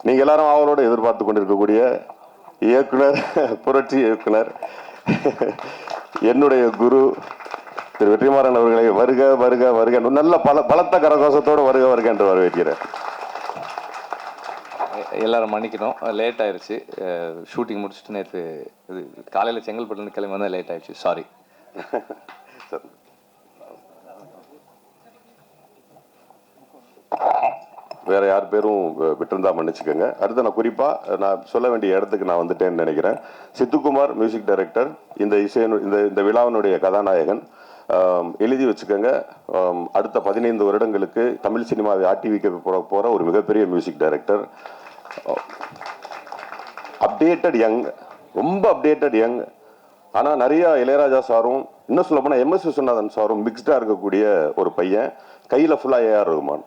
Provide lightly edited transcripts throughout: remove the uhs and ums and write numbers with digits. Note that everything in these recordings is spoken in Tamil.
நீங்க எல்லாரும் அவரோட எதிர்பார்த்து கொண்டிருக்கக்கூடிய இயக்குனர், புரட்சி இயக்குனர், என்னுடைய குரு திரு வெற்றிமாறன் அவர்களை வருக வருக வருக நல்ல பலத்த கரகோஷத்தோடு வருக வருக என்று வரவேற்கிறேன். எல்லாரும் மன்னிக்கணும், லேட் ஆயிடுச்சு. ஷூட்டிங் முடிச்சுட்டு நேற்று இது காலையில் செங்கல்பட்டுலேருந்து கிளம்பி வந்தால் லேட் ஆயிடுச்சு, சாரி. வேற யார் பேரும் விட்டுருந்தா மன்னிச்சுக்கோங்க. அடுத்து நான் குறிப்பாக நான் சொல்ல வேண்டிய இடத்துக்கு நான் வந்துட்டேன்னு நினைக்கிறேன். சித்துக்குமார் மியூசிக் டைரக்டர், இந்த இந்த விழாவினுடைய கதாநாயகன். எழுதி வச்சுக்கோங்க, அடுத்த 15 வருடங்களுக்கு தமிழ் சினிமாவை ஆட்டி வைக்க போற ஒரு மிகப்பெரிய மியூசிக் டைரக்டர். அப்டேட்டட் யங், ரொம்ப அப்டேட்டட் யங். ஆனால் நிறைய இளையராஜா சாரும், இன்னும் சொல்ல போனால் எம்எஸ் விஸ்வநாதன் சாரும் மிக்ஸ்டாக இருக்கக்கூடிய ஒரு பையன். கையில் ஃபுல்லாக ஏஆர் ரஹ்மான்,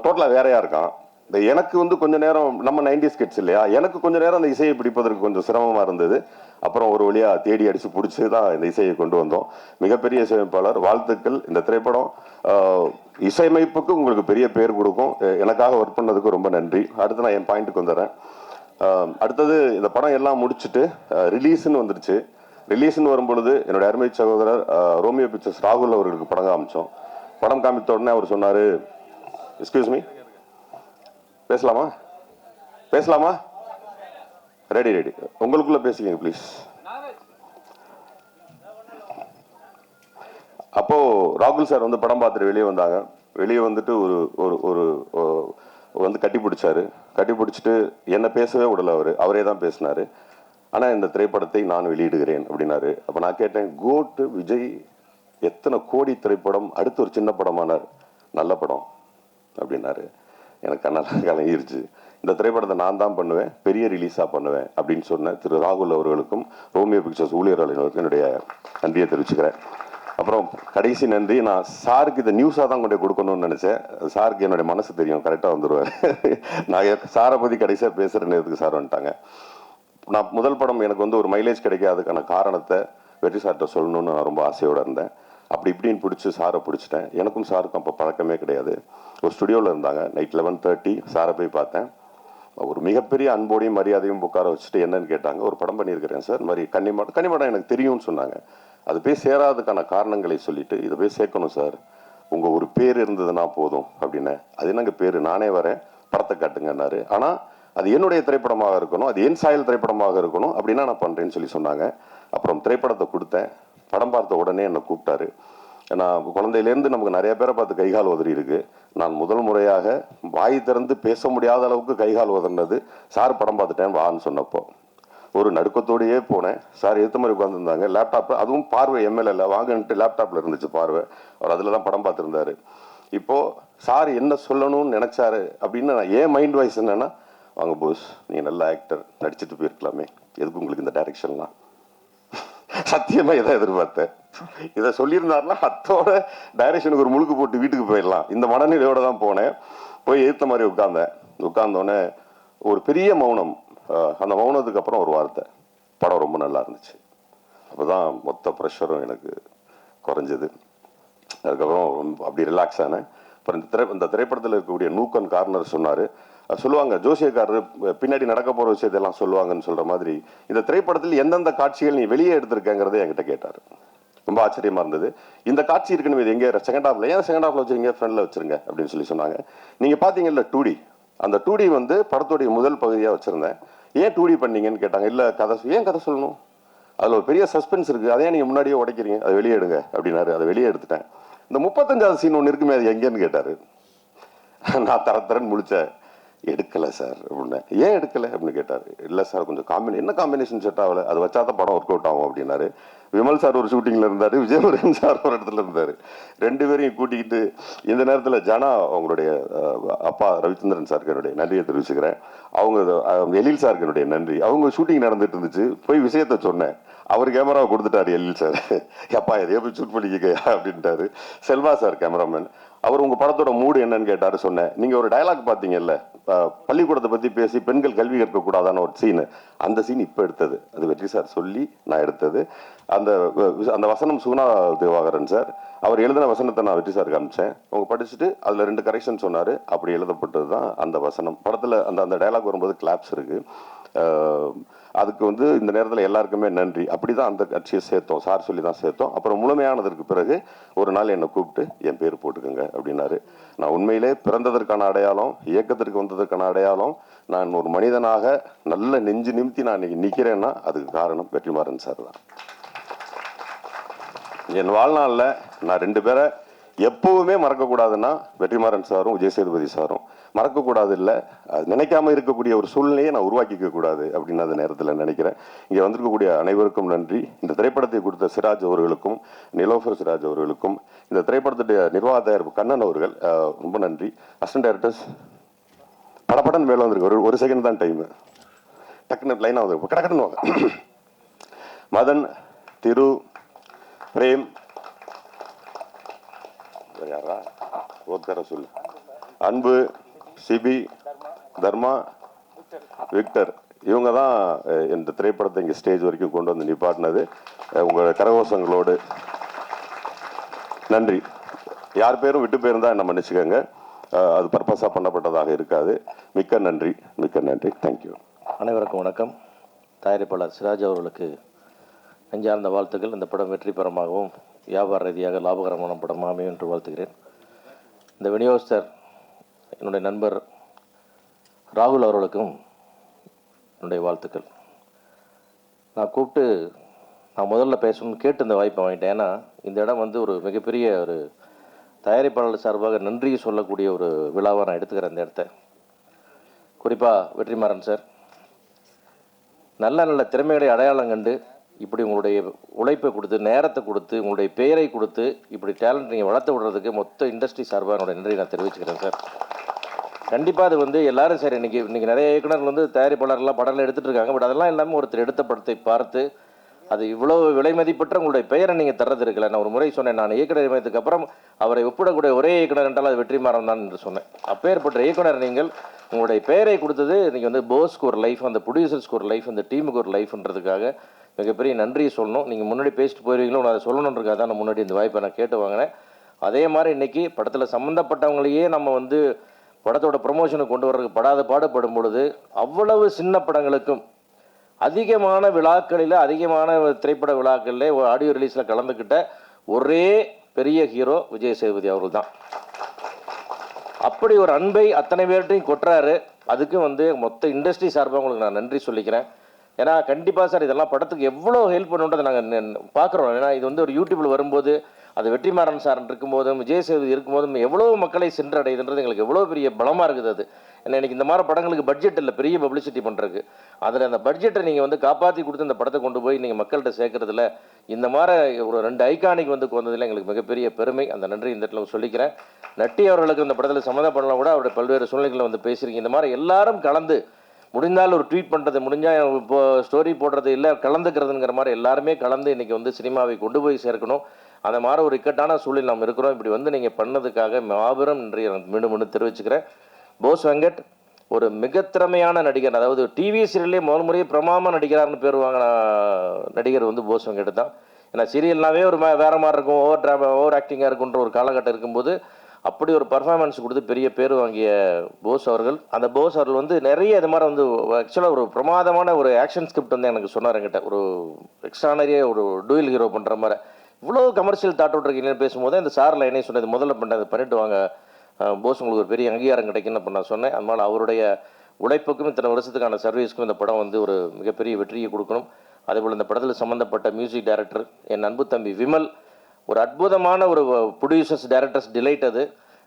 டோட்டலாக வேறையா இருக்கான். இந்த எனக்கு வந்து கொஞ்ச நேரம், நம்ம 90s கிட்ஸ் இல்லையா, எனக்கு கொஞ்ச நேரம் அந்த இசையை பிடிப்பதற்கு கொஞ்சம் சிரமமாக இருந்தது. அப்புறம் ஒரு வழியாக தேடி அடித்து பிடிச்சி தான் இந்த இசையை கொண்டு வந்தோம். மிகப்பெரிய இசையமைப்பாளர், வாழ்த்துக்கள். இந்த திரைப்படம் இசையமைப்புக்கு உங்களுக்கு பெரிய பேர் கொடுக்கும். எனக்காக ஒர்க் பண்ணதுக்கு ரொம்ப நன்றி. அடுத்து நான் என் பாயிண்ட்டுக்கு வந்துடுறேன். அடுத்தது இந்த படம் எல்லாம் முடிச்சுட்டு ரிலீஸ்ன்னு வந்துடுச்சு. ரிலீஸ்ன்னு வரும்பொழுது என்னுடைய அருமை சகோதரர் ரோமியோ பிக்சர்ஸ் ராகுல் அவர்களுக்கு படம் காமிச்சோம். படம் காமித்த உடனே அவர் சொன்னார், எக்ஸ்கியூஸ் மீ, பேசலாமா பேசலாமா, ரெடி ரெடி, உங்களுக்குள்ள பேசிக்கங்க ப்ளீஸ். அப்போ ராகுல் சார் வந்து படம் பார்த்துட்டு வெளியே வந்தாங்க. வெளியே வந்துட்டு ஒரு ஒரு வந்து கட்டி பிடிச்சாரு. கட்டி பிடிச்சிட்டு என்ன பேசவே விடல, அவரே தான் பேசினாரு. ஆனால் இந்த திரைப்படத்தை நான் வெளியிடுகிறேன் அப்படின்னாரு. அப்போ நான் கேட்டேன், கோட் விஜய் எத்தனை கோடி திரைப்படம், அடுத்து ஒரு சின்ன படமானார், நல்ல படம் அப்படின்னாரு. எனக்கு கண்ணெல்லாம் கலங்கிருச்சு. இந்த திரைப்படத்தை நான் தான் பண்ணுவேன், பெரிய ரிலீஸாக பண்ணுவேன் அப்படின்னு சொன்ன திரு ராகுல் அவர்களுக்கும் ரோமியோ பிக்சர்ஸ் ஊழியர்களுக்கும் என்னுடைய நன்றியை தெரிவிச்சுக்கிறேன். அப்புறம் கடைசி நன்றி, நான் சாருக்கு இதை நியூஸாக தான் கொண்டு கொடுக்கணும்னு நினச்சேன். சாருக்கு என்னுடைய மனசு தெரியும், கரெக்டாக வந்துடுவார். நான் சாரை பற்றி கடைசியாக பேசுகிற நேரத்துக்கு சார் வந்துட்டாங்க. நான் முதல் படம் எனக்கு வந்து ஒரு மைலேஜ் கிடைக்காதுக்கான காரணத்தை வெற்றி சார்கிட்ட சொல்லணும்னு நான் ரொம்ப ஆசையோடு இருந்தேன். அப்படி இப்படின்னு பிடிச்சி சாரை பிடிச்சிட்டேன். எனக்கும் சாருக்கும் அப்போ பழக்கமே கிடையாது. ஒரு ஸ்டுடியோவில் இருந்தாங்க. நைட் 11:30 சாரை போய் பார்த்தேன். ஒரு மிகப்பெரிய அன்போடையும் மரியாதையும் உட்கார வச்சுட்டு என்னன்னு கேட்டாங்க. ஒரு படம் பண்ணியிருக்கிறேன் சார், மாதிரி கன்னிமாடம் எனக்கு தெரியும்னு சொன்னாங்க. அது போய் சேராததுக்கான காரணங்களை சொல்லிட்டு, இதை போய் சேர்க்கணும் சார், உங்கள் ஒரு பேர் இருந்ததுன்னா போதும் அப்படின்னு. அது என்னங்க பேர், நானே வரேன், படத்தை காட்டுங்கன்னாரு. ஆனால் அது என்னுடைய திரைப்படமாக இருக்கணும், அது என் சாயல் திரைப்படமாக இருக்கணும், அப்படின்னா நான் பண்ணுறேன்னு சொல்லி சொன்னாங்க. அப்புறம் திரைப்படத்தை கொடுத்தேன். படம் பார்த்த உடனே என்னை கூப்பிட்டாரு. நான் குழந்தையிலேருந்து நமக்கு நிறைய பேரை பார்த்து கைகால் உதறி இருக்கு. நான் முதல் முறையாக வாய் திறந்து பேச முடியாத அளவுக்கு கைகால் உதறினது சார் படம் பார்த்துட்டேன் வான்னு சொன்னப்போ. ஒரு நடுக்கத்தோடையே போனேன். சார் ஏற்ற மாதிரி உட்காந்துருந்தாங்க. லேப்டாப், அதுவும் பார்வை எம்எல்ஏ வாங்கன்ட்டு லேப்டாப்பில் இருந்துச்சு பார்வை. அவர் அதில் தான் படம் பார்த்துருந்தாரு. இப்போது சார் என்ன சொல்லணும்னு நினச்சாரு அப்படின்னு நான் ஏன் மைண்ட் வாய்ஸ் என்னன்னா, வாங்க போஸ், நீங்கள் நல்ல ஆக்டர், நடிச்சுட்டு போயிருக்கலாமே, எதுக்கு உங்களுக்கு இந்த டைரக்ஷன்லாம், சத்தியமாக இதை எதிர்பார்த்தேன். இதை சொல்லியிருந்தாருன்னா அத்தோட டைரக்ஷனுக்கு ஒரு முழுக்கு போட்டு வீட்டுக்கு போயிடலாம், இந்த மனநிலையோட தான் போனேன். போய் ஏற்ற மாதிரி உட்கார்ந்தோடனே ஒரு பெரிய மௌனம். அந்த மௌனத்துக்கு அப்புறம் ஒரு வார்த்தை, படம் ரொம்ப நல்லா இருந்துச்சு. அப்போதான் மொத்த ப்ரெஷரும் எனக்கு குறைஞ்சது. அதுக்கப்புறம் அப்படி ரிலாக்ஸ் ஆனேன். அப்புறம் இந்த திரைப்படத்தில் இருக்கக்கூடிய நூக்கன் கார்னர் சொன்னார். சொல்லுவாங்க ஜோசியக்காரர் பின்னாடி நடக்க போகிற விஷயத்தெல்லாம் சொல்லுவாங்கன்னு சொல்கிற மாதிரி, இந்த திரைப்படத்தில் எந்தெந்த காட்சிகள் நீ வெளியே எடுத்திருக்கேங்கிறத என்கிட்ட கேட்டார். ரொம்ப ஆச்சரியமா இருந்தது. இந்த காட்சி இருக்குன்னு இது எங்கே செகண்ட் ஹாஃப்ல, ஏன் செகண்ட் ஹாஃப்ல வச்சுருங்க, ஃப்ரண்ட்ல வச்சிருங்க அப்படின்னு சொல்லி சொன்னாங்க. நீங்கள் பார்த்தீங்கல்ல 2D, அந்த 2D வந்து படத்துடைய முதல் பகுதியாக வச்சுருந்தேன். ஏன் 2D பண்ணீங்கன்னு கேட்டாங்க. இல்லை கதை, ஏன் கதை சொல்லணும், அதில் ஒரு பெரிய சஸ்பென்ஸ் இருக்குது, அதே நீங்கள் முன்னாடியே உடைக்கிறீங்க, அதை வெளியே எடுங்க அப்படின்னாரு. அதை வெளியே எடுத்துட்டேன். இந்த 35வது சீன் ஒன்று இருக்குமே, அது எங்கேன்னு கேட்டார். நான் தரன்னு முடிச்சேன். எடுக்கலை சார் அப்படின்னேன். ஏன் எடுக்கலை அப்படின்னு கேட்டார். இல்லை சார் கொஞ்சம் என்ன காம்பினேஷன் செட் ஆகலை, அது வச்சா தான் படம் ஒர்க் அவுட் ஆகும் அப்படின்னாரு. விமல் சார் ஒரு ஷூட்டிங்கில் இருந்தார், விஜயமுருகன் சார் ஒரு இடத்துல இருந்தார். ரெண்டு பேரையும் கூட்டிக்கிட்டு இந்த நேரத்தில் ஜனா அவங்களுடைய அப்பா ரவிச்சந்திரன் சாருக்கு என்னுடைய நன்றியை தெரிவிச்சுக்கிறேன். அவங்க எழில் சாருக்கு என்னுடைய நன்றி. அவங்க ஷூட்டிங் நடந்துட்டு இருந்துச்சு, போய் விஷயத்த சொன்னேன். அவர் கேமராவை கொடுத்துட்டாரு எழில் சார். எப்பா எதையோ போய் ஷூட் பண்ணிக்க அப்படின்ட்டாரு. செல்வா சார் கேமராமேன், அவர் உங்கள் படத்தோட மூடு என்னன்னு கேட்டாரு. சொன்னேன், நீங்கள் ஒரு டயலாக் பார்த்தீங்கல்ல, பள்ளிக்கூடத்தை பற்றி பேசி பெண்கள் கல்வி கற்கக்கூடாதான ஒரு சீனு, அந்த சீன் இப்போ எடுத்தது, அது வெற்றி சார் சொல்லி நான் எடுத்தது. அந்த வசனம் சுகுணா திவாகரன் சார், அவர் எழுதின வசனத்தை நான் வெற்றி சாருக்கு அனுப்பிச்சேன். அவங்க படிச்சுட்டு அதில் 2 கரெக்ஷன் சொன்னார். அப்படி எழுதப்பட்டது தான் அந்த வசனம். படத்தில் அந்த டைலாக் வரும்போது கிளாப்ஸ் இருக்கு. அதுக்கு வந்து இந்த நேரத்தில் எல்லாருக்குமே நன்றி. அப்படி தான் அந்த கட்சியை சேர்த்தோம். சார் சொல்லி தான் சேர்த்தோம். அப்புறம் முழுமையானதற்கு பிறகு ஒரு நாள் என்னை கூப்பிட்டு என் பேர் போட்டுக்கோங்க அப்படின்னாரு. நான் உண்மையிலே பிறந்ததற்கான அடையாளம், இயக்கத்திற்கு வந்ததற்கான அடையாளம், நான் ஒரு மனிதனாக நல்ல நெஞ்சு நிமித்தி நான் இன்னைக்கு நிற்கிறேன்னா அதுக்கு காரணம் வெற்றிமாறன் சார் தான். என் வாழ்நாளில் நான் 2 பேரை எப்பவுமே மறக்கக்கூடாதுன்னா வெற்றிமாறன் சாரும் விஜய் சேதுபதி சாரும். மறக்கக்கூடாது இல்லை, அது நினைக்காம இருக்கக்கூடிய ஒரு சூழ்நிலையை நான் உருவாக்கிக்க கூடாது அப்படின்னு அந்த நேரத்தில் நினைக்கிறேன். இங்கே வந்திருக்கக்கூடிய அனைவருக்கும் நன்றி. இந்த திரைப்படத்தை கொடுத்த சிராஜ் அவர்களுக்கும், நிலோஃபர் சிராஜ் அவர்களுக்கும், இந்த திரைப்படத்துடைய நிர்வாக தயாரிப்பு கண்ணன் அவர்கள் ரொம்ப நன்றி. அசிஸ்டன்ட் டைரக்டர்ஸ் படப்படன் மேலே வந்திருக்கு. ஒரு செகண்ட் தான் டைமு, டக்குன்னு லைனாக வந்து கடக்கடன்னு வாங்க. மதன், திரு, பிரேம், யாரா ஒரு தர சொல்லு, அன்பு, சிபி, தர்மா, விக்டர், இவங்க தான் இந்த திரைப்படத்தை இங்கே ஸ்டேஜ் வரைக்கும் கொண்டு வந்து நிப்பாட்டினது. உங்கள் கரகோஷங்களோடு நன்றி. யார் பேரும் விட்டு போயிருந்தா என்ன மன்னிச்சுக்கோங்க, அது பர்பஸாக பண்ணப்பட்டதாக இருக்காது. மிக்க நன்றி, மிக்க நன்றி. தேங்க்யூ. அனைவருக்கும் வணக்கம். தயாரிப்பாளர் சிராஜ் அவர்களுக்கு நெஞ்சார்ந்த வாழ்த்துக்கள். இந்த படம் வெற்றி பெறமாகவும் வியாபார ரீதியாக லாபகரமான படமாக அமையும் என்று வாழ்த்துகிறேன். இந்த விநியோகஸ்தர் என்னுடைய நண்பர் ராகுல் அவர்களுக்கும் என்னுடைய வாழ்த்துக்கள். நான் கூப்பிட்டு நான் முதல்ல பேசணும்னு கேட்டு இந்த வாய்ப்பை வாங்கிட்டேன். ஏன்னா இந்த இடம் வந்து ஒரு மிகப்பெரிய ஒரு தயாரிப்பாளர் சார்பாக நன்றி சொல்லக்கூடிய ஒரு விழாவாக நான் எடுத்துக்கிறேன் இந்த இடத்த. குறிப்பாக வெற்றிமாறன் சார் நல்ல நல்ல திறமைகளை அடையாளம் கண்டு இப்படி உங்களுடைய உழைப்பை கொடுத்து, நேரத்தை கொடுத்து, உங்களுடைய பெயரை கொடுத்து இப்படி டேலண்ட் நீங்கள் வளர்த்து விடுறதுக்கு மொத்த இண்டஸ்ட்ரி சார்பாக என்னோட நன்றி நான் தெரிவிச்சுக்கிறேன் சார். கண்டிப்பாக அது வந்து எல்லாரும் சார் இன்றைக்கி நிறைய இயக்குநர்கள் வந்து தயாரிப்பாளர்லாம் படங்கள் எடுத்துகிட்டு இருக்காங்க. பட் அதெல்லாம் இல்லாமல் ஒருத்தர் எடுத்த படத்தை பார்த்து அது இவ்வளோ விலை மதிப்பற்ற உங்களுடைய பெயரை நீங்கள் தர்றது இருக்கல. நான் ஒரு முறை சொன்னேன், நான் இயக்குனர் நியமனத்துக்கு அப்புறம் அவரை ஒப்பிடக்கூடிய ஒரே இயக்குனர் என்றால் அது வெற்றிமாறன் தான் என்று சொன்னேன். அப்பேற்பட்ட இயக்குனர் நீங்கள் உங்களுடைய பெயரை கொடுத்தது நீங்கள் வந்து போஸ்க்கு ஒரு லைஃப், அந்த ப்ரொடியூசர்ஸ்க்கு ஒரு லைஃப், அந்த டீமுக்கு ஒரு லைஃப்ன்றதுக்காக மிகப்பெரிய நன்றியை சொல்லணும். நீங்கள் முன்னாடி பேசிட்டு போயிருவீங்களோ, நான் அதை சொல்லணுன்றதுக்காக தான் நான் முன்னாடி இந்த வாய்ப்பை நான் கேட்டு வாங்கினேன். அதே மாதிரி இன்றைக்கி படத்தில் சம்மந்தப்பட்டவங்களையே நம்ம வந்து படத்தோட ப்ரொமோஷனுக்கு கொண்டு வர்றதுக்கு படாத பாடுபடும் பொழுது அவ்வளவு சின்ன படங்களுக்கும் அதிகமான விழாக்களில், அதிகமான திரைப்பட விழாக்களில் ஆடியோ ரிலீஸில் கலந்துக்கிட்ட ஒரே பெரிய ஹீரோ விஜய் சேதுபதி அவர்கள் தான். அப்படி ஒரு அன்பை அத்தனை பேர்ட்டையும் கொட்டுறாரு. அதுக்கு வந்து மொத்த இண்டஸ்ட்ரி சார்பாக உங்களுக்கு நான் நன்றி சொல்லிக்கிறேன். ஏன்னா கண்டிப்பாக சார் இதெல்லாம் படத்துக்கு எவ்வளோ ஹெல்ப் பண்ணுன்றதை நாங்கள் பார்க்குறோம். ஏன்னா இது வந்து ஒரு யூடியூப்பில் வரும்போது அது வெற்றிமாறன் சார் இருக்கும்போதும் விஜய் சேதுபதி இருக்கும்போதும் எவ்வளோ மக்களை சென்றடையுதுன்றது எங்களுக்கு எவ்வளோ பெரிய பலமாக இருக்குது. அது ஏன்னா எனக்கு இந்த மாதிரி படங்களுக்கு பட்ஜெட் இல்லை பெரிய பப்ளிசிட்டி பண்ணுறதுக்கு. அதில் அந்த பட்ஜெட்டை நீங்கள் வந்து காப்பாற்றி கொடுத்து இந்த படத்தை கொண்டு போய் நீங்கள் மக்கள்கிட்ட சேர்க்கறதுல இந்த மாதிரி ஒரு 2 ஐகானிக் வந்து வந்ததில் எங்களுக்கு மிகப்பெரிய பெருமை. அந்த நன்றி இந்த இடத்துல சொல்லிக்கிறேன். நட்டி அவர்களுக்கு இந்த படத்தில் சம்மந்தப்படலாம் கூட அவருடைய பல்வேறு சூழ்நிலைகளை வந்து பேசியிருக்கீங்க. இந்த மாதிரி எல்லாரும் கலந்து முடிந்தால் ஒரு ட்வீட் பண்ணுறது, முடிஞ்சால் இப்போ ஸ்டோரி போடுறது இல்லை கலந்துக்கிறதுங்கிற மாதிரி எல்லாருமே கலந்து இன்றைக்கி வந்து சினிமாவை கொண்டு போய் சேர்க்கணும். அந்த மாதிரி ஒரு இக்கட்டான சூழலில் நாம் இருக்கிறோம். இப்படி வந்து நீங்கள் பண்ணதுக்காக மாபெரும் நன்றி மீண்டும் தெரிவிச்சுக்கிறேன். போஸ் வெங்கட் ஒரு மிக திறமையான நடிகர். அதாவது டிவி சீரியல்லே முதல் முறையே பிரமாமா நடிக்கிறார்னு பேர் வாங்கின நடிகர் வந்து போஸ் வெங்கட் தான். ஏன்னா சீரியல்னாவே ஒரு வேறு மாதிரி இருக்கும், ஓவர் ஆக்டிங்காக இருக்குன்ற ஒரு காலகட்டம் இருக்கும்போது அப்படி ஒரு பர்ஃபார்மன்ஸ் கொடுத்து பெரிய பேர் வாங்கிய போஸ் அவர்கள். அந்த போஸ் அவர்கள் வந்து நிறைய இது மாதிரி வந்து ஆக்சுவலாக ஒரு பிரமாதமான ஒரு ஆக்ஷன் ஸ்கிரிப்ட் வந்து எனக்கு சொன்னார். என்கிட்ட ஒரு எக்ஸ்ட்ரானரியாக ஒரு டூயல் ஹீரோ பண்ணுற மாதிரி இவ்வளோ கமர்ஷியல் தாட் அவுட் இருக்கீங்கன்னு பேசும்போது இந்த சாரில் என்ன சொன்னது, முதல்ல பண்ணது பண்ணிட்டு வாங்க போஸ், உங்களுக்கு ஒரு பெரிய அங்கீகாரம் கிடைக்குன்னு அப்போ நான் சொன்னேன். அதனால் அவருடைய உழைப்புக்கும் இத்தனை வருஷத்துக்கான சர்வீஸ்க்கும் இந்த படம் வந்து ஒரு மிகப்பெரிய வெற்றியை கொடுக்கணும். அதேபோல் இந்த படத்தில் சம்மந்தப்பட்ட மியூசிக் டைரக்டர் என் அன்பு தம்பி விமல் ஒரு அற்புதமான ஒரு ப்ரொடியூசர்ஸ் டைரக்டர்ஸ் டிலைட். அது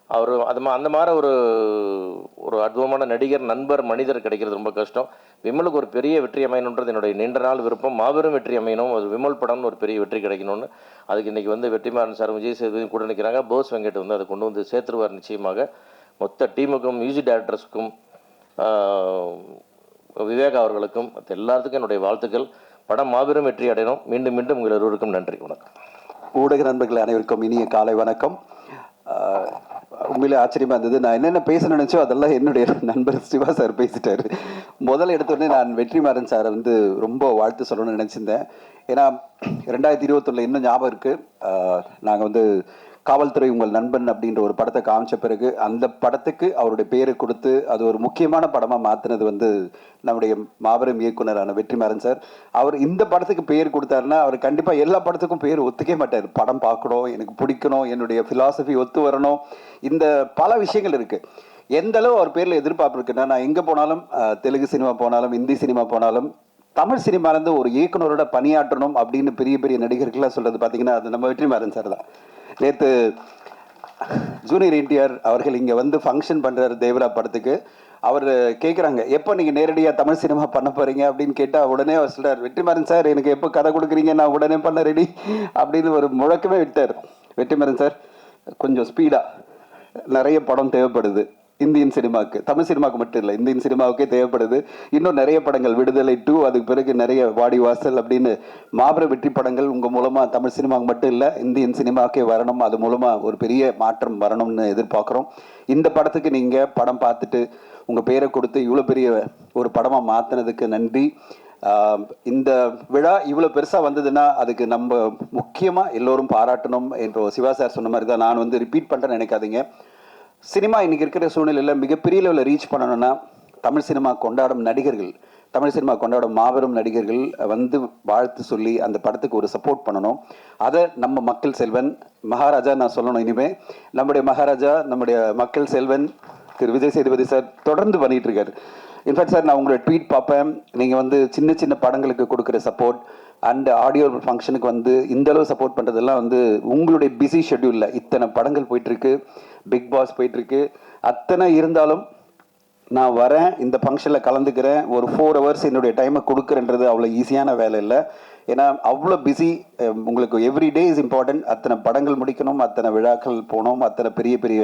அவர் அந்த மாதிரி ஒரு அற்புதமான நடிகர், நண்பர், மனிதர் கிடைக்கிறது ரொம்ப கஷ்டம். விமலுக்கு ஒரு பெரிய வெற்றி அமையணுன்றது என்னுடைய நீண்ட நாள் விருப்பம். மாபெரும் வெற்றி அமையணும், ஒரு விமல் படம்னு ஒரு பெரிய வெற்றி கிடைக்கணும்னு. அதுக்கு இன்றைக்கி வந்து வெற்றிமாறன் சார், விஜய் சேதுபதி கூட நிற்கிறாங்க. போஸ் வெங்கட் வந்து அதை கொண்டு வந்து சேர்த்துருவார் நிச்சயமாக. மொத்த டீமுக்கும், மியூசிக் டைரக்டர்ஸுக்கும், விவேக் அவர்களுக்கும் எல்லாத்துக்கும் என்னுடைய வாழ்த்துக்கள். படம் மாபெரும் வெற்றி அடையணும். மீண்டும் மீண்டும் உங்கள் எல்லோருக்கும் நன்றி. வணக்கம். ஊடக நண்பர்கள் அனைவருக்கும் இனிய காலை வணக்கம். உண்மையிலே ஆச்சரியமாக இருந்தது. நான் என்னென்ன பேச நினச்சோ அதெல்லாம் என்னுடைய நண்பர் சிவா சார் பேசிட்டாரு. முதல்ல எடுத்தோடனே நான் வெற்றிமாறன் சாரை வந்து ரொம்ப வாழ்த்து சொல்லணும்னு நினச்சிருந்தேன். ஏன்னா 2021 இன்னும் ஞாபகம் இருக்குது. நாங்கள் வந்து காவல்துறை உங்கள் நண்பன் அப்படின்ற ஒரு படத்தை காமிச்ச பிறகு அந்த படத்துக்கு அவருடைய பேரை கொடுத்து அது ஒரு முக்கியமான படமாக மாற்றினது வந்து நம்முடைய மாபெரும் இயக்குனரான வெற்றிமாறன் சார். அவர் இந்த படத்துக்கு பேர் கொடுத்தாருன்னா அவர் கண்டிப்பாக எல்லா படத்துக்கும் பேர் ஒத்துக்கவே மாட்டார். படம் பார்க்கணும், எனக்கு பிடிக்கணும், என்னுடைய ஃபிலாசபி ஒத்து வரணும், இந்த பல விஷயங்கள் இருக்குது. எந்த அளவு அவர் பேரில் எதிர்பார்ப்பு இருக்குன்னா, நான் எங்கே போனாலும், தெலுங்கு சினிமா போனாலும், ஹிந்தி சினிமா போனாலும், தமிழ் சினிமாலேருந்து ஒரு இயக்குனரோட பணியாற்றணும் அப்படின்னு பெரிய பெரிய நடிகர்கள்லாம் சொல்கிறது பார்த்தீங்கன்னா அது நம்ம வெற்றிமாறன் சார் தான். நேற்று ஜூனியர் என்டிஆர் அவர்கள் இங்கே வந்து ஃபங்க்ஷன் பண்ணுறாரு தேவரா படத்துக்கு. அவர் கேட்குறாங்க, எப்போ நீங்கள் நேரடியாக தமிழ் சினிமா பண்ண போகிறீங்க அப்படின்னு கேட்டால் உடனே அவர் சொல்கிறார், வெற்றிமாறன் சார் எனக்கு எப்போ கதை கொடுக்குறீங்க, நான் உடனே பண்ண ரெடி அப்படின்னு ஒரு முழக்கமே விட்டார். வெற்றிமாறன் சார் கொஞ்சம் ஸ்பீடாக, நிறைய படம் தேவைப்படுது இந்தியன் சினிமாவுக்கு, தமிழ் சினிமாவுக்கு மட்டும் இல்லை, இந்தியன் சினிமாவுக்கே தேவைப்படுது. இன்னும் நிறைய படங்கள், விடுதலை 2, அதுக்கு பிறகு நிறைய வாடி வாசல் அப்படின்னு மாபெரும் வெற்றி படங்கள் உங்கள் மூலமாக தமிழ் சினிமாவுக்கு மட்டும் இல்லை இந்தியன் சினிமாவுக்கே வரணும். அது மூலமாக ஒரு பெரிய மாற்றம் வரணும்னு எதிர்பார்க்குறோம். இந்த படத்துக்கு நீங்கள் படம் பார்த்துட்டு உங்கள் பேரை கொடுத்து இவ்வளோ பெரிய ஒரு படமாக மாற்றினதுக்கு நன்றி. இந்த விழா இவ்வளோ பெருசாக வந்ததுன்னா அதுக்கு நம்ம முக்கியமாக எல்லோரும் பாராட்டணும். என்ற சிவா சார் சொன்ன மாதிரி தான் நான் வந்து ரிப்பீட் பண்ணுறேன்னு நினைக்காதீங்க. சினிமா இன்றைக்கி இருக்கிற சூழ்நிலையில் மிகப்பெரிய லெவலில் ரீச் பண்ணணும்னா தமிழ் சினிமா கொண்டாடும் நடிகர்கள், தமிழ் சினிமா கொண்டாடும் மாபெரும் நடிகர்கள் வந்து வாழ்த்து சொல்லி அந்த படத்துக்கு ஒரு சப்போர்ட் பண்ணணும். அதை நம்ம மக்கள் செல்வன் மகாராஜா நான் சொல்லணும். இனிமேல் நம்முடைய மகாராஜா, நம்முடைய மக்கள் செல்வன் திரு விஜய் சேதுபதி சார் தொடர்ந்து பண்ணிகிட்டு இருக்காரு. இன்ஃபேக்ட் சார் நான் உங்களோட ட்வீட் பார்ப்பேன், நீங்கள் வந்து சின்ன சின்ன படங்களுக்கு கொடுக்குற சப்போர்ட் அண்ட் ஆடியோ ஃபங்க்ஷனுக்கு வந்து இந்தளவு சப்போர்ட் பண்ணுறதெல்லாம் வந்து உங்களுடைய பிஸி ஷெட்யூலில் இத்தனை படங்கள் போயிட்டுருக்கு, பிக் பாஸ் போயிட்டுருக்கு, அத்தனை இருந்தாலும் நான் வரேன், இந்த ஃபங்க்ஷனில் கலந்துக்கிறேன், ஒரு 4 hours என்னுடைய டைமை கொடுக்குறேன்றது அவ்வளோ ஈஸியான வேலை இல்லை. ஏன்னா அவ்வளோ பிஸி, உங்களுக்கு எவ்ரி டே இஸ் இம்பார்ட்டன்ட். அத்தனை படங்கள் முடிக்கணும், அத்தனை விழாக்கள் போகணும், அத்தனை பெரிய பெரிய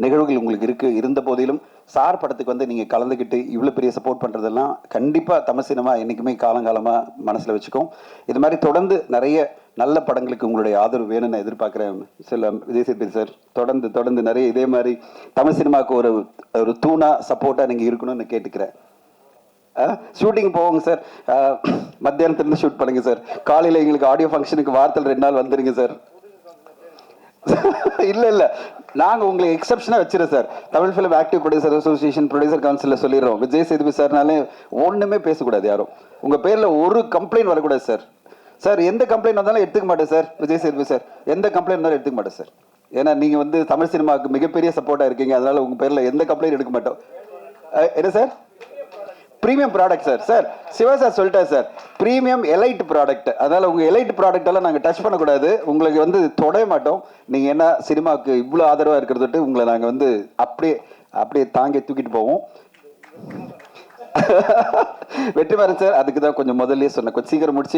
நிகழ்வுகள் உங்களுக்கு இருந்த போதிலும் சார் படத்துக்கு வந்து நீங்கள் கலந்துக்கிட்டு இவ்வளோ பெரிய சப்போர்ட் பண்ணுறதெல்லாம் கண்டிப்பாக தமிழ் சினிமா என்றைக்குமே காலங்காலமாக மனசில் வச்சுக்கோம். இது மாதிரி தொடர்ந்து நிறைய நல்ல படங்களுக்கு உங்களுடைய ஆதரவு வேணும்னு எதிர்பார்க்குறேன். சில விஜய் சேதுபதி சார் தொடர்ந்து நிறைய இதே மாதிரி தமிழ் சினிமாவுக்கு ஒரு தூணா சப்போர்ட்டாக நீங்கள் இருக்கணும்னு கேட்டுக்கிறேன். ஷூட்டிங் போவோங்க சார், மத்தியானத்துலேருந்து ஷூட் பண்ணுங்க சார், காலையில் எங்களுக்கு ஆடியோ ஃபங்க்ஷனுக்கு வாரத்தில் 2 நாள் வந்துடுங்க சார். இல்லை நாங்கள் உங்களுக்கு எக்ஸப்ஷனாக வச்சுருவோம் sir. Tamil film active producer association producer கவுன்சிலில் சொல்லிடுறோம், விஜய் சேதுபதி சார்னாலே ஒன்றுமே பேசக்கூடாது, யாரும் உங்கள் பேரில் ஒரு கம்ப்ளைண்ட் வரக்கூடாது சார். சார் எந்த கம்ப்ளைண்ட் வந்தாலும் எடுத்துக்க மாட்டேன் சார். விஜய் சேதுபதி சார் எந்த கம்ப்ளைண்ட் வந்தாலும் எடுத்துக்க மாட்டேன் சார். ஏன்னா நீங்கள் வந்து தமிழ் சினிமாவுக்கு மிகப்பெரிய சப்போர்ட்டாக இருக்கீங்க, அதனால் உங்கள் பேரில் எந்த கம்ப்ளைண்ட் எடுக்க மாட்டோம். என்ன சார்? Premium product sir. சார் சிவா சார் சொல்லிட்டார் சார், ப்ரீமியம் எலைட் ப்ராடக்ட், அதனால் உங்கள் எலைட் ப்ராடக்ட் எல்லாம் நாங்கள் டச் பண்ணக்கூடாது, உங்களுக்கு வந்து தொடைய மாட்டோம். நீங்கள் என்ன சினிமாவுக்கு இவ்வளோ ஆதரவாக இருக்கிறது உங்களை நாங்கள் வந்து அப்படியே தாங்கி தூக்கிட்டு போவோம். வெற்றிமாறன் சார் அதுக்கு தான் கொஞ்சம் முதல்ல சொன்னேன், கொஞ்சம் சீக்கிரம் முடிச்சு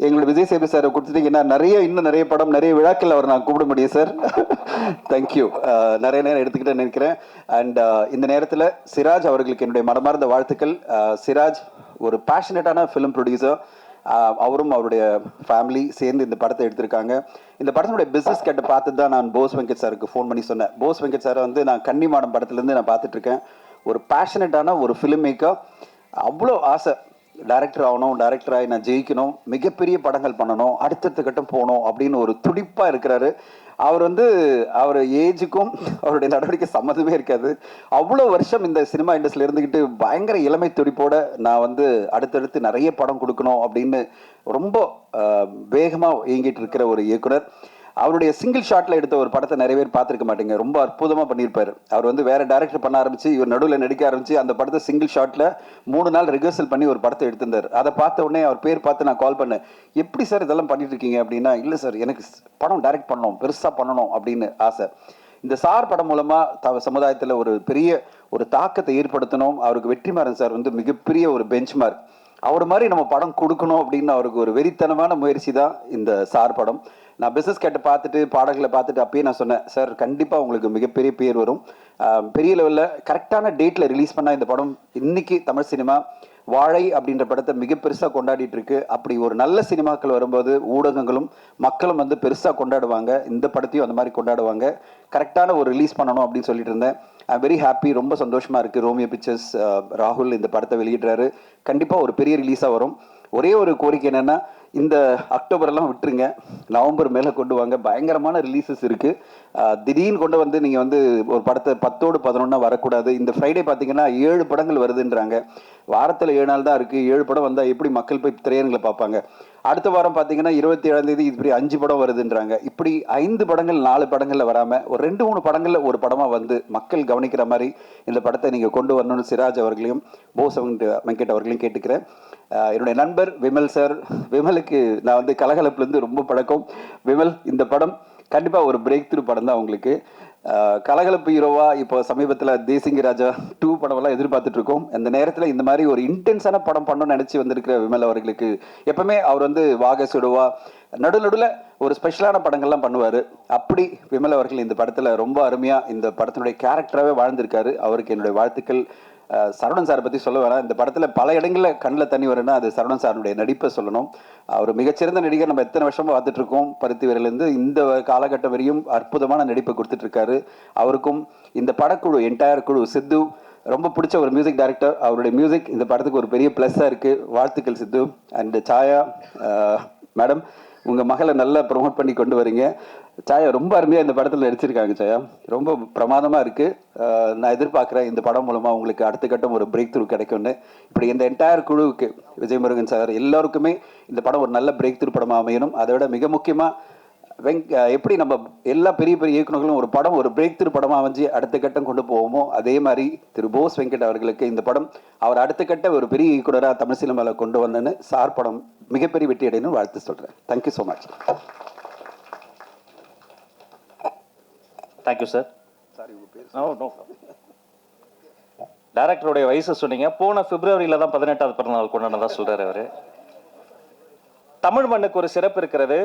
எங்களோட விஜய் சேதுபதி சாரை கொடுத்துட்டீங்கன்னா இன்னும் நிறைய படம், நிறைய விழாக்கள் அவர் நான் கூப்பிட முடியும் சார். தேங்க்யூ. நிறைய நேரம் எடுத்துக்கிட்டேன்னு நினைக்கிறேன். அண்ட் இந்த நேரத்தில் சிராஜ் அவர்களுக்கு என்னுடைய மனமார்ந்த வாழ்த்துக்கள். சிராஜ் ஒரு பேஷனட்டான ஃபிலிம் ப்ரொடியூசர். அவரும் அவருடைய ஃபேமிலி சேர்ந்து இந்த படத்தை எடுத்திருக்காங்க. இந்த படத்தினுடைய பிஸ்னஸ் கட்டை பார்த்து தான் நான் போஸ் வெங்கட் சாருக்கு ஃபோன் பண்ணி சொன்னேன். போஸ் வெங்கட் சாரை வந்து நான் கன்னிமாடம் படத்துலேருந்து நான் பார்த்துட்ருக்கேன். ஒரு பேஷனட்டான ஒரு ஃபிலிம் மேக்கர், அவ்வளோ ஆசை டைரக்டர் ஆகணும், டைரக்டராகி நான் ஜெயிக்கணும், மிகப்பெரிய படங்கள் பண்ணணும், அடுத்தடுத்த கட்டம் போகணும் அப்படின்னு ஒரு துடிப்பாக இருக்கிறாரு. அவர் ஏஜுக்கும் அவருடைய நடவடிக்கை சம்மந்தமே இருக்காது. அவ்வளோ வருஷம் இந்த சினிமா இண்டஸ்ட்ரியில் இருந்துக்கிட்டு பயங்கர இளமை துடிப்போட நான் வந்து அடுத்தடுத்து நிறைய படம் கொடுக்கணும் அப்படின்னு ரொம்ப வேகமாக இயங்கிட்டு இருக்கிற ஒரு இயக்குனர். அவருடைய சிங்கிள் ஷாட்டில் எடுத்த ஒரு படத்தை நிறைய பேர் பார்த்துருக்க மாட்டேங்க, ரொம்ப அற்புதமாக பண்ணியிருப்பார். அவர் வந்து வேற டைரக்டர் பண்ண ஆரம்பிச்சு, இவர் நடுவில் நடிக்க ஆரம்பிச்சு, அந்த படத்தை சிங்கிள் ஷாட்டில் 3 நாள் ரிஹர்சல் பண்ணி ஒரு படத்தை எடுத்திருந்தார். அதை பார்த்த உடனே அவர் பேர் பார்த்து நான் கால் பண்ணேன், எப்படி சார் இதெல்லாம் பண்ணிட்டு இருக்கீங்க அப்படின்னா, இல்லை சார் எனக்கு படம் டைரக்ட் பண்ணணும், பெருசாக பண்ணணும் அப்படின்னு ஆசை. இந்த சார் படம் மூலமாக சமுதாயத்தில் ஒரு பெரிய ஒரு தாக்கத்தை ஏற்படுத்தணும். அவருக்கு வெற்றிமாறன் சார் வந்து மிகப்பெரிய ஒரு பெஞ்ச்மார்க். அவர் மாதிரி நம்ம படம் கொடுக்கணும் அப்படின்னு அவருக்கு ஒரு வெறித்தனமான முயற்சி தான் இந்த சார் படம். நான் பிஸ்னஸ் கேட்ட பார்த்துட்டு பாடல்களை பார்த்துட்டு அப்பயே நான் சொன்னேன், சார் கண்டிப்பாக உங்களுக்கு மிகப்பெரிய பேர் வரும், பெரிய லெவலில் கரெக்டான டேட்டில் ரிலீஸ் பண்ணால் இந்த படம் இன்னைக்கு தமிழ் சினிமா வாழை அப்படின்ற படத்தை மிக பெருசாக கொண்டாடிட்டு இருக்கு. அப்படி ஒரு நல்ல சினிமாக்கள் வரும்போது ஊடகங்களும் மக்களும் வந்து பெருசாக கொண்டாடுவாங்க. இந்த படத்தையும் அந்த மாதிரி கொண்டாடுவாங்க. கரெக்டான ஒரு ரிலீஸ் பண்ணணும் அப்படின்னு சொல்லிட்டு இருந்தேன். I very happy. ரொம்ப சந்தோஷமா இருக்கு. ரோமியோ பிக்சர்ஸ் ராகுல் இந்த படத்தை வெளியிடுறாரு. கண்டிப்பாக ஒரு பெரிய ரிலீஸாக வரும். ஒரே ஒரு கோரிக்கை என்னன்னா, இந்த அக்டோபர்லாம் விட்டுருங்க, நவம்பர் மேலே கொண்டு வாங்க. பயங்கரமான ரிலீசஸ் இருக்கு. திடீர்னு கொண்டு வந்து நீங்கள் வந்து ஒரு படத்தை 10ஓடு 11 வரக்கூடாது. இந்த ஃப்ரைடே பார்த்தீங்கன்னா 7 படங்கள் வருதுன்றாங்க. வாரத்தில் 7 நாள் தான் இருக்குது. 7 படம் வந்தால் எப்படி மக்கள் போய் திரையரங்களை பார்ப்பாங்க? அடுத்த வாரம் பார்த்தீங்கன்னா 27ஆம் தேதி இப்படி 5 படம் வருதுன்றாங்க. இப்படி 5 படங்கள் 4 படங்களில் வராமல் ஒரு 2-3 படங்களில் ஒரு படமாக வந்து மக்கள் கவனிக்கிற மாதிரி இந்த படத்தை நீங்கள் கொண்டு வரணும்னு சிராஜ் அவர்களையும் போஸ் வெங்கட் அவர்களையும் கேட்டுக்கிறேன். என்னுடைய நண்பர் விமல் சார், விமலுக்கு நான் வந்து கலகலப்புலேருந்து ரொம்ப பழக்கம். விமல், இந்த படம் கண்டிப்பாக ஒரு பிரேக் த்ரூ படம் தான் உங்களுக்கு. கலகலப்பு ஹீரோவா இப்போ சமீபத்தில் தேசிங்க ராஜா 2 படமெல்லாம் எதிர்பார்த்துட்டு இருக்கோம். அந்த நேரத்தில் இந்த மாதிரி ஒரு இன்டென்ஸான படம் பண்ணணும்னு நினச்சி வந்திருக்கிற விமல் அவர்களுக்கு எப்பவுமே அவர் வந்து வாக சுடுவா நடுவில் ஒரு ஸ்பெஷலான படங்கள்லாம் பண்ணுவார். அப்படி விமல் அவர்கள் இந்த படத்தில் ரொம்ப அருமையாக இந்த படத்தினுடைய கேரக்டராகவே வாழ்ந்திருக்காரு. அவருக்கு என்னுடைய வாழ்த்துக்கள். சரவணன் சாரை பற்றி சொல்ல வேணாம். இந்த படத்தில் பல இடங்களில் கண்ணில் தண்ணி வரும்னா அது சரவணன் சாருடைய நடிப்பை சொல்லணும். அவர் மிகச்சிறந்த நடிகர். நம்ம எத்தனை வருஷமாக பார்த்துட்டு இருக்கோம். பருத்தி வீரர்லேருந்து இந்த காலகட்டம் வரையும் அற்புதமான நடிப்பை கொடுத்துட்ருக்காரு. அவருக்கும் இந்த படக்குழு என்டையர் குழு சித்து ரொம்ப பிடிச்ச ஒரு மியூசிக் டைரக்டர். அவருடைய மியூசிக் இந்த படத்துக்கு ஒரு பெரிய ப்ளஸ்ஸாக இருக்குது. வாழ்த்துக்கள் சித்து. அண்ட் சாயா மேடம், உங்கள் மகளை நல்லா ப்ரொமோட் பண்ணி கொண்டு வரீங்க. சாயா ரொம்ப அருமையாக இந்த படத்தில் நடிச்சிருக்காங்க. சாயா ரொம்ப பிரமாதமாக இருக்குது. நான் எதிர்பார்க்குறேன் இந்த படம் மூலமாக உங்களுக்கு அடுத்த கட்டம் ஒரு பிரேக் த்ரூ கிடைக்கும்னு. இப்படி இந்த என்டையர் குழுவுக்கு விஜய் முருகன் சார் எல்லாருக்குமே இந்த படம் ஒரு நல்ல பிரேக் த்ரூ படமாக அமையணும். அதை விட மிக முக்கியமாக எப்படி நம்ம எல்லா பெரிய பெரிய இயக்குநர்களும் ஒரு படம் ஒரு பிரேக் த்ரூ படமாக அமைஞ்சு அடுத்த கட்டம் கொண்டு போவோமோ அதே மாதிரி திரு போஸ் வெங்கட் அவர்களுக்கு இந்த படம் அவர் அடுத்த கட்ட ஒரு பெரிய இயக்குனராக தமிழ் சினிமாவில் கொண்டு வந்தேன்னு சார் படம் மிகப்பெரிய வெற்றி அடையணும்னு வாழ்த்து சொல்கிறேன். Thank you so much. Thank you sir. டைரக்டருடைய வயசு சொன்னீங்க. போன பிப்ரவரியில தான் 18வது பிறந்தநாள் கொண்டாடுறதா சொல்றாரு அவரு. தமிழ் மண்ணுக்கு ஒரு சிறப்பு இருக்கிறது.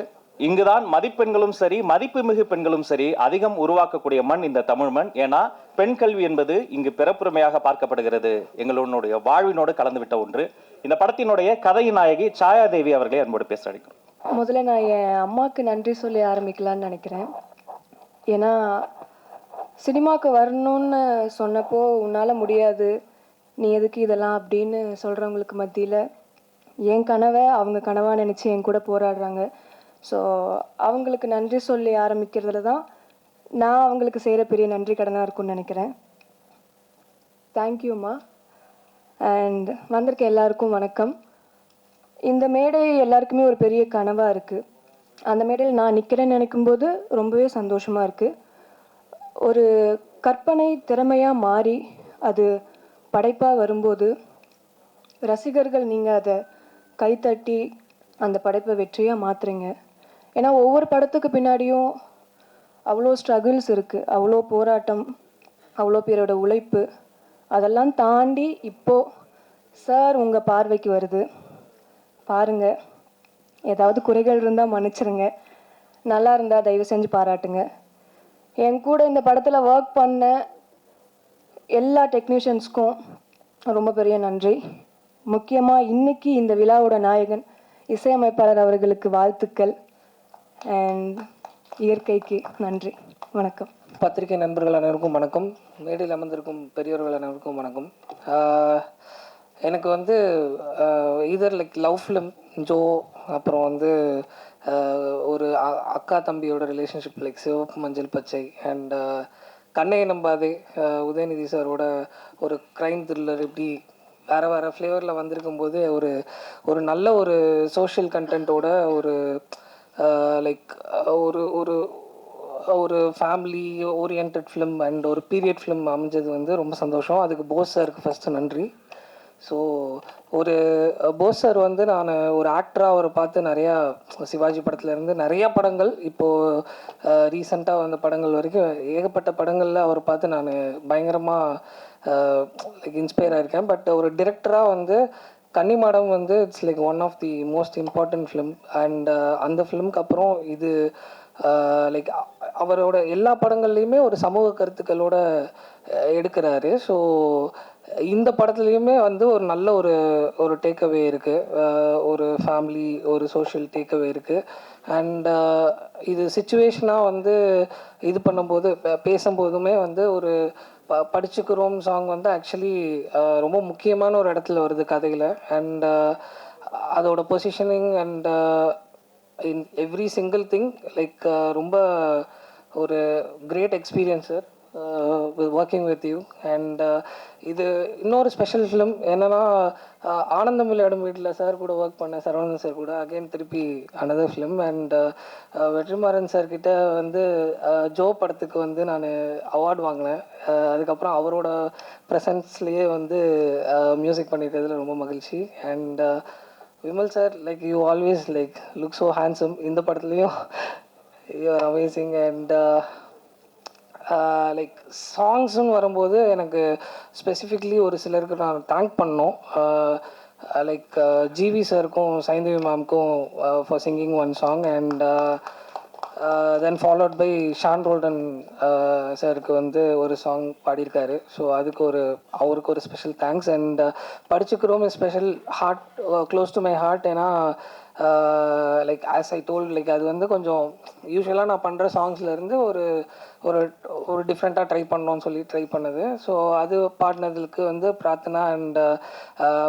இங்குதான் மதிப்பெண்களும் சரி மதிப்புமிகு பெண்களும் சரி அதிகம் உருவாக்கக்கூடிய மண் இந்த தமிழ் மண். ஏன்னா பெண் கல்வி என்பது இங்கு பிறப்புரிமையாக பார்க்கப்படுகிறது. எங்களுடைய வாழ்வினோடு கலந்துவிட்ட ஒன்று. இந்த படத்தினுடைய கதையின் நாயகி சாயாதேவி அவர்களே அன்போடு பேச அழைக்கிறோம். முதல்ல நான் என் அம்மாவுக்கு நன்றி சொல்லி ஆரம்பிக்கலான்னு நினைக்கிறேன். ஏன்னா சினிமாவுக்கு வரணும்னு சொன்னப்போ உன்னால் முடியாது, நீ எதுக்கு இதெல்லாம் அப்படின்னு சொல்கிறவங்களுக்கு மத்தியில் என் கனவை அவங்க கனவாக நினச்சி என் கூட போராடுறாங்க. ஸோ அவங்களுக்கு நன்றி சொல்லி ஆரம்பிக்கிறதுல தான் நான் அவங்களுக்கு செய்கிற பெரிய நன்றி கடனாக இருக்கும்னு நினைக்கிறேன். தேங்க்யூம்மா. அண்ட் வந்திருக்க எல்லாருக்கும் வணக்கம். இந்த மேடை எல்லாருக்குமே ஒரு பெரிய கனவாக இருக்குது. அந்த மேடையில் நான் நிற்கிறேன்னு நினைக்கும்போது ரொம்பவே சந்தோஷமாக இருக்குது. ஒரு கற்பனை திறமையாக மாறி அது படைப்பாக வரும்போது ரசிகர்கள் நீங்கள் அதை கைத்தட்டி அந்த படைப்பை வெற்றியாக மாற்றுறீங்க. ஏன்னா ஒவ்வொரு படத்துக்கு பின்னாடியும் அவ்வளோ ஸ்ட்ரகிள்ஸ் இருக்குது, அவ்வளோ போராட்டம், அவ்வளோ பேரோட உழைப்பு. அதெல்லாம் தாண்டி இப்போது சார் உங்கள் பார்வைக்கு வருது. பாருங்கள், ஏதாவது குறைகள் இருந்தால் மன்னிச்சிருங்க, நல்லா இருந்தால் தயவு செஞ்சு பாராட்டுங்க. என் கூட இந்த படத்தில் ஒர்க் பண்ண எல்லா டெக்னீஷியன்ஸ்க்கும் ரொம்ப பெரிய நன்றி. முக்கியமாக இன்னைக்கு இந்த விழாவோட நாயகன் இசையமைப்பாளர் அவர்களுக்கு வாழ்த்துக்கள். அண்ட் இயற்கைக்கு நன்றி. வணக்கம். பத்திரிகை நண்பர்கள் அனைவருக்கும் வணக்கம். மேடையில் அமர்ந்திருக்கும் பெரியவர்கள் அனைவருக்கும் வணக்கம். எனக்கு வந்து இதர் லைக் லவ் ஃபிலிம் ஜோ, அப்புறம் வந்து ஒரு அக்கா தம்பியோட ரிலேஷன்ஷிப் லைக் சிவப்பு மஞ்சள் பச்சை அண்ட் கண்ணையை நம்பாதே உதயநிதி சாரோட ஒரு க்ரைம் த்ரில்லர், இப்படி வேறு வேறு ஃப்ளேவரில் வந்திருக்கும்போது ஒரு நல்ல ஒரு சோஷியல் கண்டென்ட்டோட ஒரு லைக் ஒரு ஒரு ஒரு ஃபேமிலி ஓரியன்ட் ஃபிலிம் அண்ட் ஒரு பீரியட் ஃபிலிம் அமைஞ்சது வந்து ரொம்ப சந்தோஷம். அதுக்கு போஸ் சாருக்கு ஃபஸ்ட்டு நன்றி. ஸோ ஒரு போஸ் சார் வந்து நான் ஒரு ஆக்டராக அவரை பார்த்து நிறையா சிவாஜி படத்துலேருந்து நிறையா படங்கள், இப்போது ரீசெண்டாக வந்த படங்கள் வரைக்கும் ஏகப்பட்ட படங்களில் அவரை பார்த்து நான் பயங்கரமாக லைக் இன்ஸ்பயர் ஆகிருக்கேன். பட் ஒரு டிரெக்டராக வந்து கன்னிமாடம் வந்து it's like one of the most important film. And அந்த ஃபிலிம்க்கு அப்புறம் இது லைக் அவரோட எல்லா படங்கள்லேயுமே ஒரு சமூக கருத்துக்களோட எடுக்கிறாரு. ஸோ இந்த படத்துலையுமே வந்து ஒரு நல்ல ஒரு டேக்அவே இருக்குது, ஒரு ஃபேமிலி ஒரு சோஷியல் டேக்அவே இருக்குது. அண்ட் இது சுச்சுவேஷனாக வந்து இது பண்ணும்போது பேசும்போதுமே வந்து ஒரு படிச்சுக்கிறோம் சாங் வந்து ஆக்சுவலி ரொம்ப முக்கியமான ஒரு இடத்துல வருது கதையில். அண்ட் அதோட positioning and in every single thing like ரொம்ப ஒரு great experience sir working with you. And இது இன்னொரு ஸ்பெஷல் ஃபிலிம் என்னென்னா, ஆனந்தம் விளையாடும் வீட்டில் சார் கூட ஒர்க் பண்ணேன், சரவணன் சார் கூட, அகெயின் திருப்பி அனதர் ஃபிலிம். அண்ட் வெற்றிமாறன் சார்கிட்ட வந்து ஜோ படத்துக்கு வந்து நான் அவார்டு வாங்கினேன். அதுக்கப்புறம் அவரோட ப்ரெசன்ஸ்லேயே வந்து மியூசிக் பண்ணியிருக்கிறதுல ரொம்ப மகிழ்ச்சி. And Vimal sir, like you always like look so handsome. இந்த படத்துலையும் you are amazing. And like சாங்ஸ்ன்னு வரும்போது எனக்கு ஸ்பெசிஃபிக்லி ஒரு சிலருக்கு நான் தேங்க் பண்ணோம். லைக் ஜிவி சாருக்கும் சைந்தவி மேம்க்கும் for singing one song. And then followed by Sean Roldan சாருக்கு வந்து ஒரு சாங் பாடியிருக்காரு. ஸோ அதுக்கு அவருக்கு ஒரு ஸ்பெஷல் தேங்க்ஸ். அண்ட் படிச்சுக்கிறோம் special heart close to my heart. ஏன்னா like as I told, like அது வந்து கொஞ்சம் யூஸ்வலாக நான் பண்ணுற சாங்ஸ்லேருந்து ஒரு ஒரு ஒரு டிஃப்ரெண்ட்டாக ட்ரை பண்ணோன்னு சொல்லி ட்ரை பண்ணது. ஸோ அது பாடினதுக்கு வந்து பிரார்த்தனா அண்ட்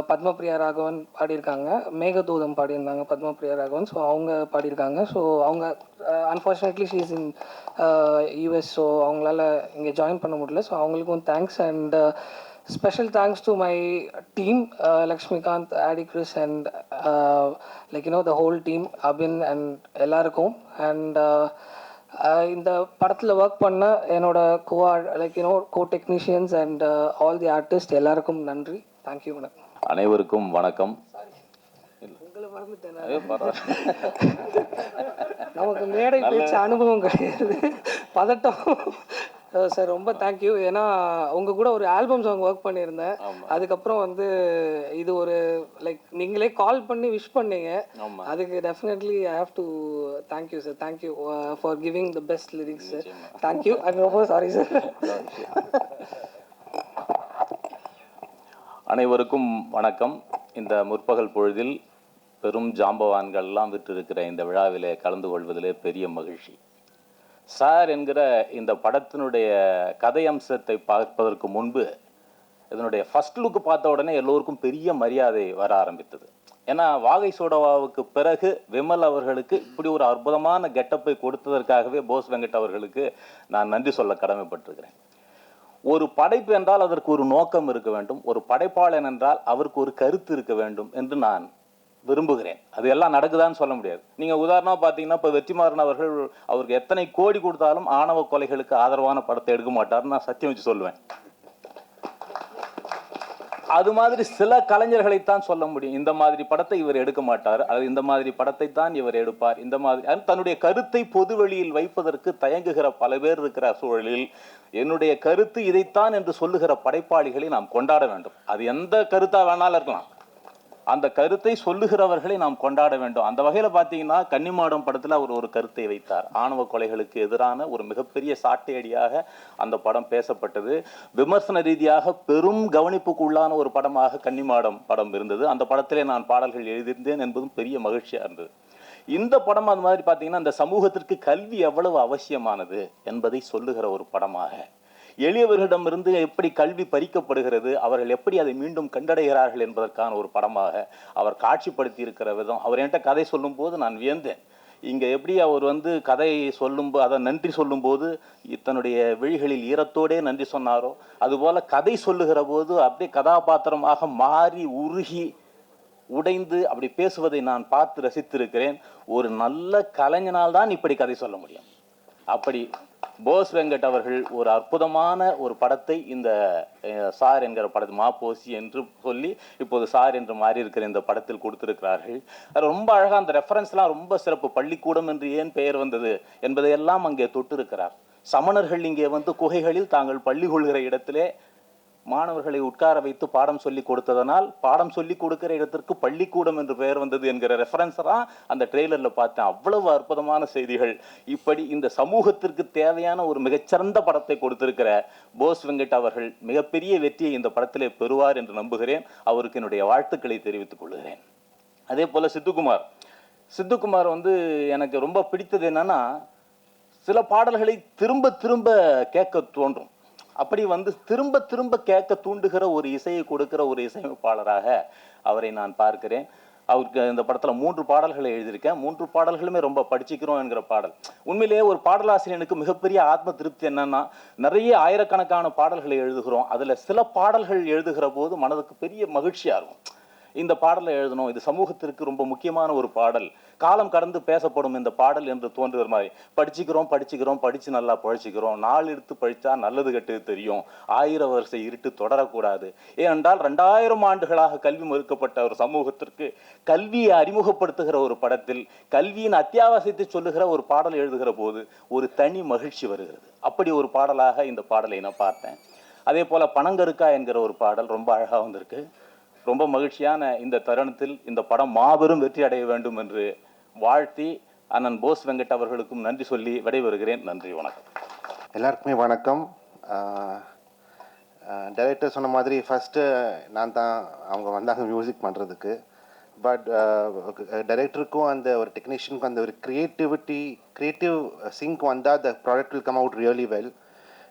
பத்மபிரியா ராகவன் பாடியிருக்காங்க, மேகதூதம் பாடியிருந்தாங்க பத்மபிரியா ராகவன். ஸோ அவங்க பாடியிருக்காங்க. ஸோ அவங்க unfortunately she is in US. So அவங்களால இங்கே ஜாயின் பண்ண முடியல. ஸோ அவங்களுக்கும் thanks. And special thanks to my team, Lakshmikant, Adi Chris, and like you know the whole team, Abin and எல்லாருக்கும். அண்ட் இந்த படத்தில் ஒர்க் பண்ண என்னோட co technicians and all the artist எல்லாருக்கும் நன்றி. தேங்க்யூ. வணக்கம். அனைவருக்கும் வணக்கம். உங்களை மறந்துட்டேன். நமக்கு மேடை பேச்சு அனுபவம் கிடையாது, பதட்டம். சார் ரொம்ப தேங்க்யூ. ஏன்னா உங்கள் கூட ஒரு ஆல்பம் சாங் ஒர்க் பண்ணியிருந்தேன். அதுக்கப்புறம் வந்து இது ஒரு லைக் நீங்களே கால் பண்ணி விஷ் பண்ணீங்க. அதுக்கு definitely I have to thank you sir. Thank you for giving the best lyrics sir. Thank you. I ரொம்ப சாரி சார். அனைவருக்கும் வணக்கம். இந்த முற்பகல் பொழுதில் பெரும் ஜாம்பவான்கள்லாம் விட்டிருக்கிற இந்த விழாவிலே கலந்து கொள்வதிலே பெரிய மகிழ்ச்சி. சார் என்கிற இந்த படத்தினுடைய கதை அம்சத்தை பார்ப்பதற்கு முன்பு இதனுடைய ஃபர்ஸ்ட் லுக்கு பார்த்த உடனே எல்லோருக்கும் பெரிய மரியாதை வர ஆரம்பித்தது. ஏன்னா வாகை சோடவாவுக்கு பிறகு விமல் அவர்களுக்கு இப்படி ஒரு அற்புதமான கெட்டப்பை கொடுத்ததற்காகவே போஸ் வெங்கட் அவர்களுக்கு நான் நன்றி சொல்ல கடமைப்பட்டிருக்கிறேன். ஒரு படைப்பு என்றால் அதற்கு ஒரு நோக்கம் இருக்க வேண்டும், ஒரு படைப்பாளன் என்றால் அவருக்கு ஒரு கருத்து இருக்க வேண்டும் என்று நான் விரும்புகிறேன். அது எல்லாம் நடக்குதான்னு சொல்ல முடியாது. நீங்கள் உதாரணமாக பார்த்தீங்கன்னா இப்போ வெற்றிமாறன் அவர்கள் அவருக்கு எத்தனை கோடி கொடுத்தாலும் ஆணவ கொலைகளுக்கு ஆதரவான படத்தை எடுக்க மாட்டார்னு நான் சத்தியம் வச்சு சொல்லுவேன். அது மாதிரி சில கலைஞர்களைத்தான் சொல்ல முடியும், இந்த மாதிரி படத்தை இவர் எடுக்க மாட்டார், அது இந்த மாதிரி படத்தை தான் இவர் எடுப்பார். இந்த மாதிரி தன்னுடைய கருத்தை பொது வெளியில் வைப்பதற்கு தயங்குகிற பல பேர் இருக்கிற சூழலில் என்னுடைய கருத்து இதைத்தான் என்று சொல்லுகிற படைப்பாளிகளை நாம் கொண்டாட வேண்டும். அது எந்த கருத்தா வேணாலும் இருக்கலாம், அந்த கருத்தை சொல்லுகிறவர்களை நாம் கொண்டாட வேண்டும். அந்த வகையில் பார்த்தீங்கன்னா கன்னிமாடம் படத்தில் அவர் ஒரு கருத்தை வைத்தார். ஆணவ கொலைகளுக்கு எதிரான ஒரு மிகப்பெரிய சாட்டையடியாக அந்த படம் பேசப்பட்டது. விமர்சன ரீதியாக பெரும் கவனிப்புக்கு உள்ளான ஒரு படமாக கன்னிமாடம் படம் இருந்தது. அந்த படத்திலே நான் பாடல்கள் எழுதியிருந்தேன் என்பதும் பெரிய மகிழ்ச்சியாக இருந்தது. இந்த படம் அது மாதிரி பார்த்தீங்கன்னா இந்த சமூகத்திற்கு கல்வி எவ்வளவு அவசியமானது என்பதை சொல்லுகிற ஒரு படமாக, எளியவர்களிடமிருந்து எப்படி கல்வி பறிக்கப்படுகிறது, அவர்கள் எப்படி அதை மீண்டும் கண்டடைகிறார்கள் என்பதற்கான ஒரு படமாக அவர் காட்சிப்படுத்தி இருக்கிற விதம். அவர் என்கிட்ட கதை சொல்லும் போது நான் வியந்தேன். இங்கே எப்படி அவர் வந்து கதையை சொல்லும்போது அதை நன்றி சொல்லும்போது தன்னுடைய விழிகளில் ஈரத்தோடே நன்றி சொன்னாரோ, அதுபோல கதை சொல்லுகிற போது அப்படியே கதாபாத்திரமாக மாறி உருகி உடைந்து அப்படி பேசுவதை நான் பார்த்து ரசித்திருக்கிறேன். ஒரு நல்ல கலைஞனால் தான் இப்படி கதை சொல்ல முடியும். அப்படி போஸ் வெங்கட் அவர்கள் ஒரு அற்புதமான ஒரு படத்தை இந்த சார் என்கிற படத்தை மாப்போசி என்று சொல்லி இப்போது சார் என்று மாறி இருக்கிற இந்த படத்தில் கொடுத்திருக்கிறார்கள். அது ரொம்ப அழகாக அந்த ரெஃபரன்ஸ்லாம் ரொம்ப சிறப்பு. பள்ளிக்கூடம் என்று ஏன் பெயர் வந்தது என்பதையெல்லாம் அங்கே தொட்டிருக்கிறார். சமணர்கள் இங்கே வந்து குகைகளில் தாங்கள் பள்ளி கொள்கிற இடத்திலே மாணவர்களை உட்கார வைத்து பாடம் சொல்லி கொடுத்ததனால் பாடம் சொல்லி கொடுக்கிற இடத்திற்கு பள்ளிக்கூடம் என்று பெயர் வந்தது என்கிற ரெஃபரன்ஸா அந்த ட்ரெய்லரில் பார்த்தேன். அவ்வளவு அற்புதமான செய்திகள். இப்படி இந்த சமூகத்திற்கு தேவையான ஒரு மிகச்சிறந்த படத்தை கொடுத்திருக்கிற போஸ் வெங்கட் அவர்கள் மிகப்பெரிய வெற்றியை இந்த படத்திலே பெறுவார் என்று நம்புகிறேன். அவருக்கு என்னுடைய வாழ்த்துக்களை தெரிவித்துக் கொள்கிறேன். அதே போல சித்துக்குமார் வந்து எனக்கு ரொம்ப பிடித்தது என்னன்னா, சில பாடல்களை திரும்ப திரும்ப கேட்க தோன்றும். அப்படி வந்து திரும்ப திரும்ப கேட்க தூண்டுகிற ஒரு இசையை கொடுக்கிற ஒரு இசையமைப்பாளராக அவரை நான் பார்க்கிறேன். அவருக்கு இந்த படத்துல 3 பாடல்களை எழுதியிருக்கேன். 3 பாடல்களுமே ரொம்ப படிச்சுக்கிறோம் என்கிற பாடல். உண்மையிலேயே ஒரு பாடலாசிரியனுக்கு மிகப்பெரிய ஆத்ம திருப்தி என்னன்னா, நிறைய ஆயிரக்கணக்கான பாடல்களை எழுதுகிறோம். அதுல சில பாடல்கள் எழுதுகிற போது மனதுக்கு பெரிய மகிழ்ச்சியா இருக்கும். இந்த பாடலை எழுதணும், இது சமூகத்திற்கு ரொம்ப முக்கியமான ஒரு பாடல், காலம் கடந்து பேசப்படும் இந்த பாடல் என்று தோன்றுகிற மாதிரி. படிச்சுக்கிறோம் படிச்சு நல்லா பழிச்சுக்கிறோம், நாள் எடுத்து பழிச்சா நல்லது கெட்டது தெரியும், 1000 வருஷ இருட்டு தொடரக்கூடாது. ஏனென்றால் 2000 ஆண்டுகளாக கல்வி மறுக்கப்பட்ட ஒரு சமூகத்திற்கு கல்வியை அறிமுகப்படுத்துகிற ஒரு படத்தில் கல்வியின் அத்தியாவசியத்தை சொல்லுகிற ஒரு பாடல் எழுதுகிற போது ஒரு தனி மகிழ்ச்சி வருகிறது. அப்படி ஒரு பாடலாக இந்த பாடலை நான் பார்த்தேன். அதே போல பனங்கருக்கா என்கிற ஒரு பாடல் ரொம்ப அழகாக வந்திருக்கு. ரொம்ப மகிழ்ச்சியான இந்த தருணத்தில் இந்த படம் மாபெரும் வெற்றி அடைய வேண்டும் என்று வாழ்த்தி அண்ணன் போஸ் வெங்கட் அவர்களுக்கும் நன்றி சொல்லி விடைபெறுகிறேன். நன்றி, வணக்கம். எல்லாருக்குமே வணக்கம். டைரக்டர் சொன்ன மாதிரி ஃபஸ்ட்டு நான் தான் அவங்க வந்தாங்க மியூசிக் பண்ணுறதுக்கு. பட் டைரக்டருக்கும் அந்த ஒரு டெக்னீஷியனுக்கும் அந்த ஒரு கிரியேட்டிவ் சிங்க் வந்தால் the product will come out really well.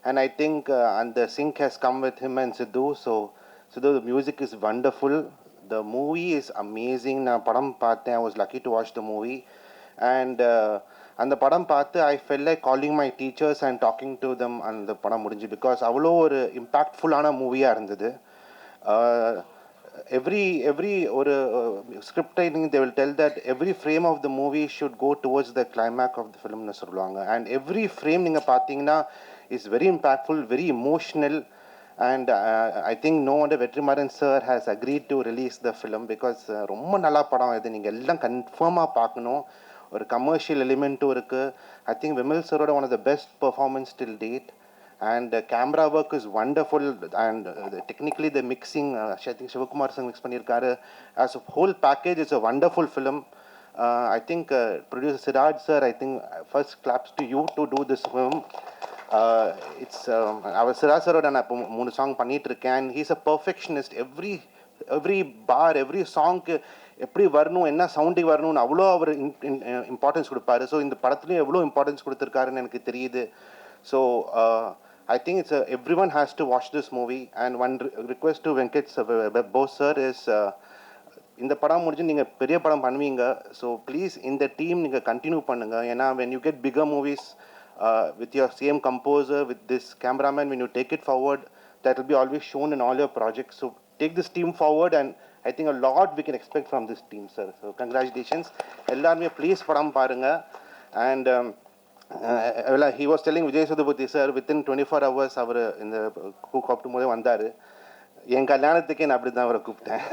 And I think அந்த sync has come with him and Siddhu. So the music is wonderful. The movie is amazing. நான் படம் பார்த்தேன். I was lucky to watch the movie. And அந்த படம் பார்த்து I felt like calling my teachers and talking to them அந்த படம் முடிஞ்சு. Because அவ்வளோ ஒரு இம்பேக்ட்ஃபுல்லான மூவியாக இருந்தது. Every ஒரு script writing they will tell that every frame of the movie should go towards the climax of the film னு சொல்லுவாங்க. And every frame நீங்கள் பார்த்தீங்கன்னா is very impactful, very emotional. And I think no wonder Vetrimaran sir has agreed to release the film because ரொம்ப நல்ல படம் இது. நீங்கள் எல்லாம் கன்ஃபார்மாக பார்க்கணும். ஒரு கமர்ஷியல் எலிமெண்ட்டும் இருக்குது. ஐ திங்க் விமல் சரோட one of the best performance till date. And camera work is wonderful. And technically the mixing I think Sivakumar sir mix பண்ணியிருக்காரு. As a whole package it's a wonderful film. I think producer Siraj sir, I think first claps to you to do this film. அவர் சிராசரோட நான் இப்போ 3 சாங் பண்ணிட்டு இருக்கேன். He's a perfectionist. Every bar every சாங்க்கு எப்படி வரணும், என்ன சவுண்டிங் வரணும்னு அவ்வளோ அவர் இம்பார்ட்டன்ஸ் கொடுப்பாரு. ஸோ இந்த படத்துலையும் எவ்வளோ இம்பார்ட்டன்ஸ் கொடுத்துருக்காருன்னு எனக்கு தெரியுது. So I think it's everyone has to watch this movie. And one request to Venkat Bose sir is, இந்த படம் முடிஞ்சு நீங்கள் பெரிய படம் பண்ணுவீங்க. ஸோ ப்ளீஸ் இந்த டீம் நீங்கள் கண்டினியூ பண்ணுங்கள். ஏன்னா when you get bigger movies with your same composer, with this cameraman, when you take it forward, that will be always shown in all your projects. So take this team forward, and I think a lot we can expect from this team, sir. So congratulations. Ellarume please padam parunga. And he was telling Vijay Sethupathi sir, within 24 hours அவர் இந்த கூப்பிட்டு போதே வந்தார். என் கல்யாணத்துக்கே நான் அப்படி தான் அவரை கூப்பிட்டேன்.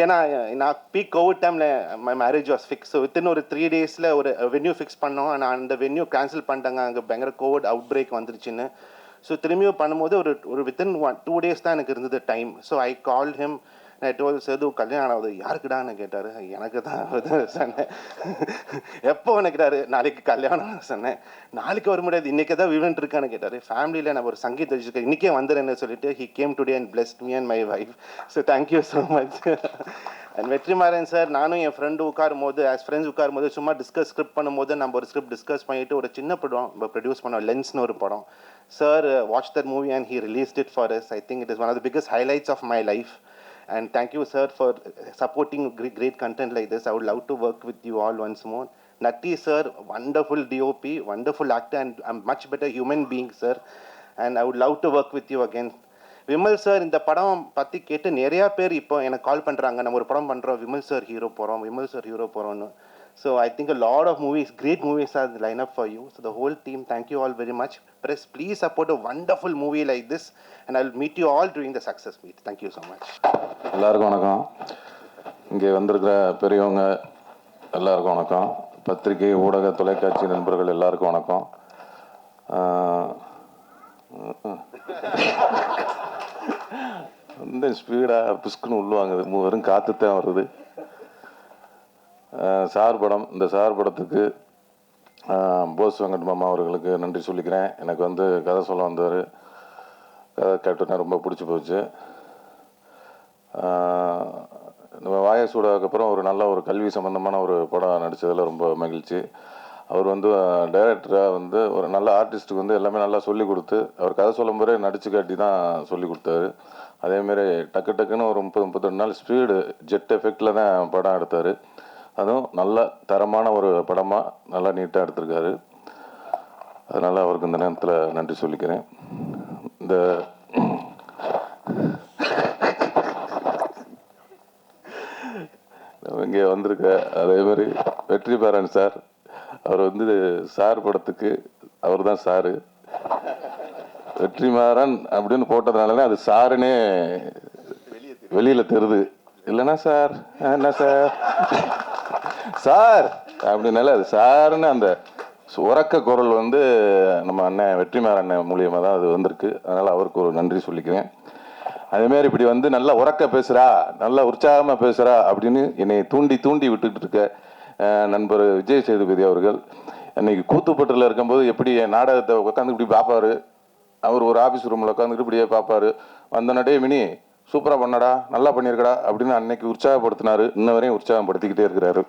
ஏன்னா நான் பீக் கோவிட் டைமில் my marriage was fix. So within ஒரு 3 days ஒரு வென்யூ ஃபிக்ஸ் பண்ணோம். நான் அந்த வென்யூ கேன்சல் பண்ணிட்டாங்க. அங்கே பயங்கர கோவிட் அவுட் பிரேக் வந்துருச்சுன்னு. ஸோ திரும்பியும் பண்ணும்போது ஒரு வித்தின் 2 days தான் எனக்கு இருந்தது time. So I call him. நான் டோல் சேது கல்யாணம் ஆகுது யாருக்குடான்னு கேட்டார். எனக்கு தான் சொன்னேன். எப்போ கேட்டார். நாளைக்கு கல்யாணம் சொன்னேன். நாளைக்கு வர முடியாது, இன்றைக்கி தான் ஈவெண்ட் இருக்கான்னு கேட்டார். ஃபேமிலியில் நான் ஒரு சங்கீத் வச்சுருக்கேன், இன்றைக்கே வந்துடுறேன்னு சொல்லிட்டு he came today and blessed me and my wife. So thank you so much. And Vetrimaaran sir, நானும் என் ஃப்ரெண்டு உட்காரும் போது ஃப்ரெண்ட்ஸ் உட்காரும் போது சும்மா ஸ்கிரிப்ட் பண்ணும்போது நம்ம ஒரு ஸ்கிரிப்ட் டிஸ்கஸ் பண்ணிவிட்டு ஒரு சின்ன படம் ப்ரொடியூஸ் பண்ணோம், லென்ஸ்னு ஒரு படம். Sir watch that movie and he released it for us. I think it is one of the biggest highlights of my life. And thank you, sir, for supporting great content like this. I would love to work with you all once more. Natti, sir, wonderful DOP, wonderful actor, and a much better human being, sir. And I would love to work with you again. Vimal sir, இந்த படம் பற்றி கேட்டு நிறையா பேர் இப்போ எனக்கு கால் பண்ணுறாங்க. நம்ம ஒரு படம் பண்ணுறோம், விமல் சார் ஹீரோ போகிறோம்னு. So I think a lot of movies, great movies are lined up for you. So the whole team, thank you all very much. Please support a wonderful movie like this, and I'll meet you all during the success meet. Thank you so much. எல்லாருக்கும் வணக்கம். இங்கே வந்திருக்கிற பெரியவங்க எல்லாருக்கும் வணக்கம். பத்திரிகை ஊடக தொலைக்காட்சி நண்பர்கள் எல்லாருக்கும் வணக்கம். வந்து ஸ்பீடாக புஷ்குன்னு உள்வாங்குது, வெறும் காற்று தான் வருது. சார் படம், இந்த சார் படத்துக்கு போஸ் வெங்கட் மாமா அவர்களுக்கு நன்றி சொல்லிக்கிறேன். எனக்கு வந்து கதை சொல்ல வந்தார், கதை கேப்டனை ரொம்ப பிடிச்சி போச்சு. நம்ம வாயசூடாக்கு அப்புறம் ஒரு நல்ல ஒரு கல்வி சம்மந்தமான ஒரு படம் நடித்ததில் ரொம்ப மகிழ்ச்சி. அவர் வந்து டைரக்டராக வந்து ஒரு நல்ல ஆர்டிஸ்ட்டுக்கு வந்து எல்லாமே நல்லா சொல்லி கொடுத்து, அவர் கதை சொல்லும் போதே நடிச்சு காட்டி தான் சொல்லி கொடுத்தாரு. அதேமாரி டக்கு டக்குன்னு ஒரு 30-32 நாள் ஸ்பீடு ஜெட் எஃபெக்டில் தான் படம் எடுத்தார். அதுவும் நல்ல தரமான ஒரு படமாக நல்லா நீட்டாக எடுத்திருக்காரு. அதனால் அவருக்கு இந்த நேரத்தில் நன்றி சொல்லிக்கிறேன். இந்த இங்கே வந்திருக்க அதே மாதிரி வெற்றி பேரன் சார், அவர் வந்து சார் படத்துக்கு அவர் தான் சாரு. வெற்றிமாறன் அப்படின்னு போட்டதுனாலே அது சாருன்னே வெளியில் தெரியுது. இல்லைன்னா சார் என்ன சார் சார் அப்படின்னால அது சாருன்னு அந்த உறக்க குரல் வந்து நம்ம அண்ணன் வெற்றிமாறன் அண்ணன் மூலியமாக தான் அது வந்திருக்கு. அதனால் அவருக்கு ஒரு நன்றி சொல்லிக்கிறேன். அதேமாரி இப்படி வந்து நல்லா உறக்க பேசுகிறா, நல்லா உற்சாகமாக பேசுகிறா அப்படின்னு என்னை தூண்டி தூண்டி விட்டுக்கிட்டு இருக்க நண்பர் விஜய் சேதுபதி அவர்கள், இன்னைக்கு கூத்துப்பட்டில் இருக்கும்போது எப்படி என் நாடகத்தை உட்காந்து இப்படி பார்ப்பாரு, அவர் ஒரு ஆஃபீஸ் ரூமில் உட்காந்துட்டு இப்படியே பார்ப்பாரு. வந்த நடே மினி சூப்பராக பண்ணடா, நல்லா பண்ணியிருக்கடா அப்படின்னு அன்னைக்கு உற்சாகப்படுத்தினாரு. இன்ன வரையும் உற்சாகப்படுத்திக்கிட்டே இருக்கிறாரு.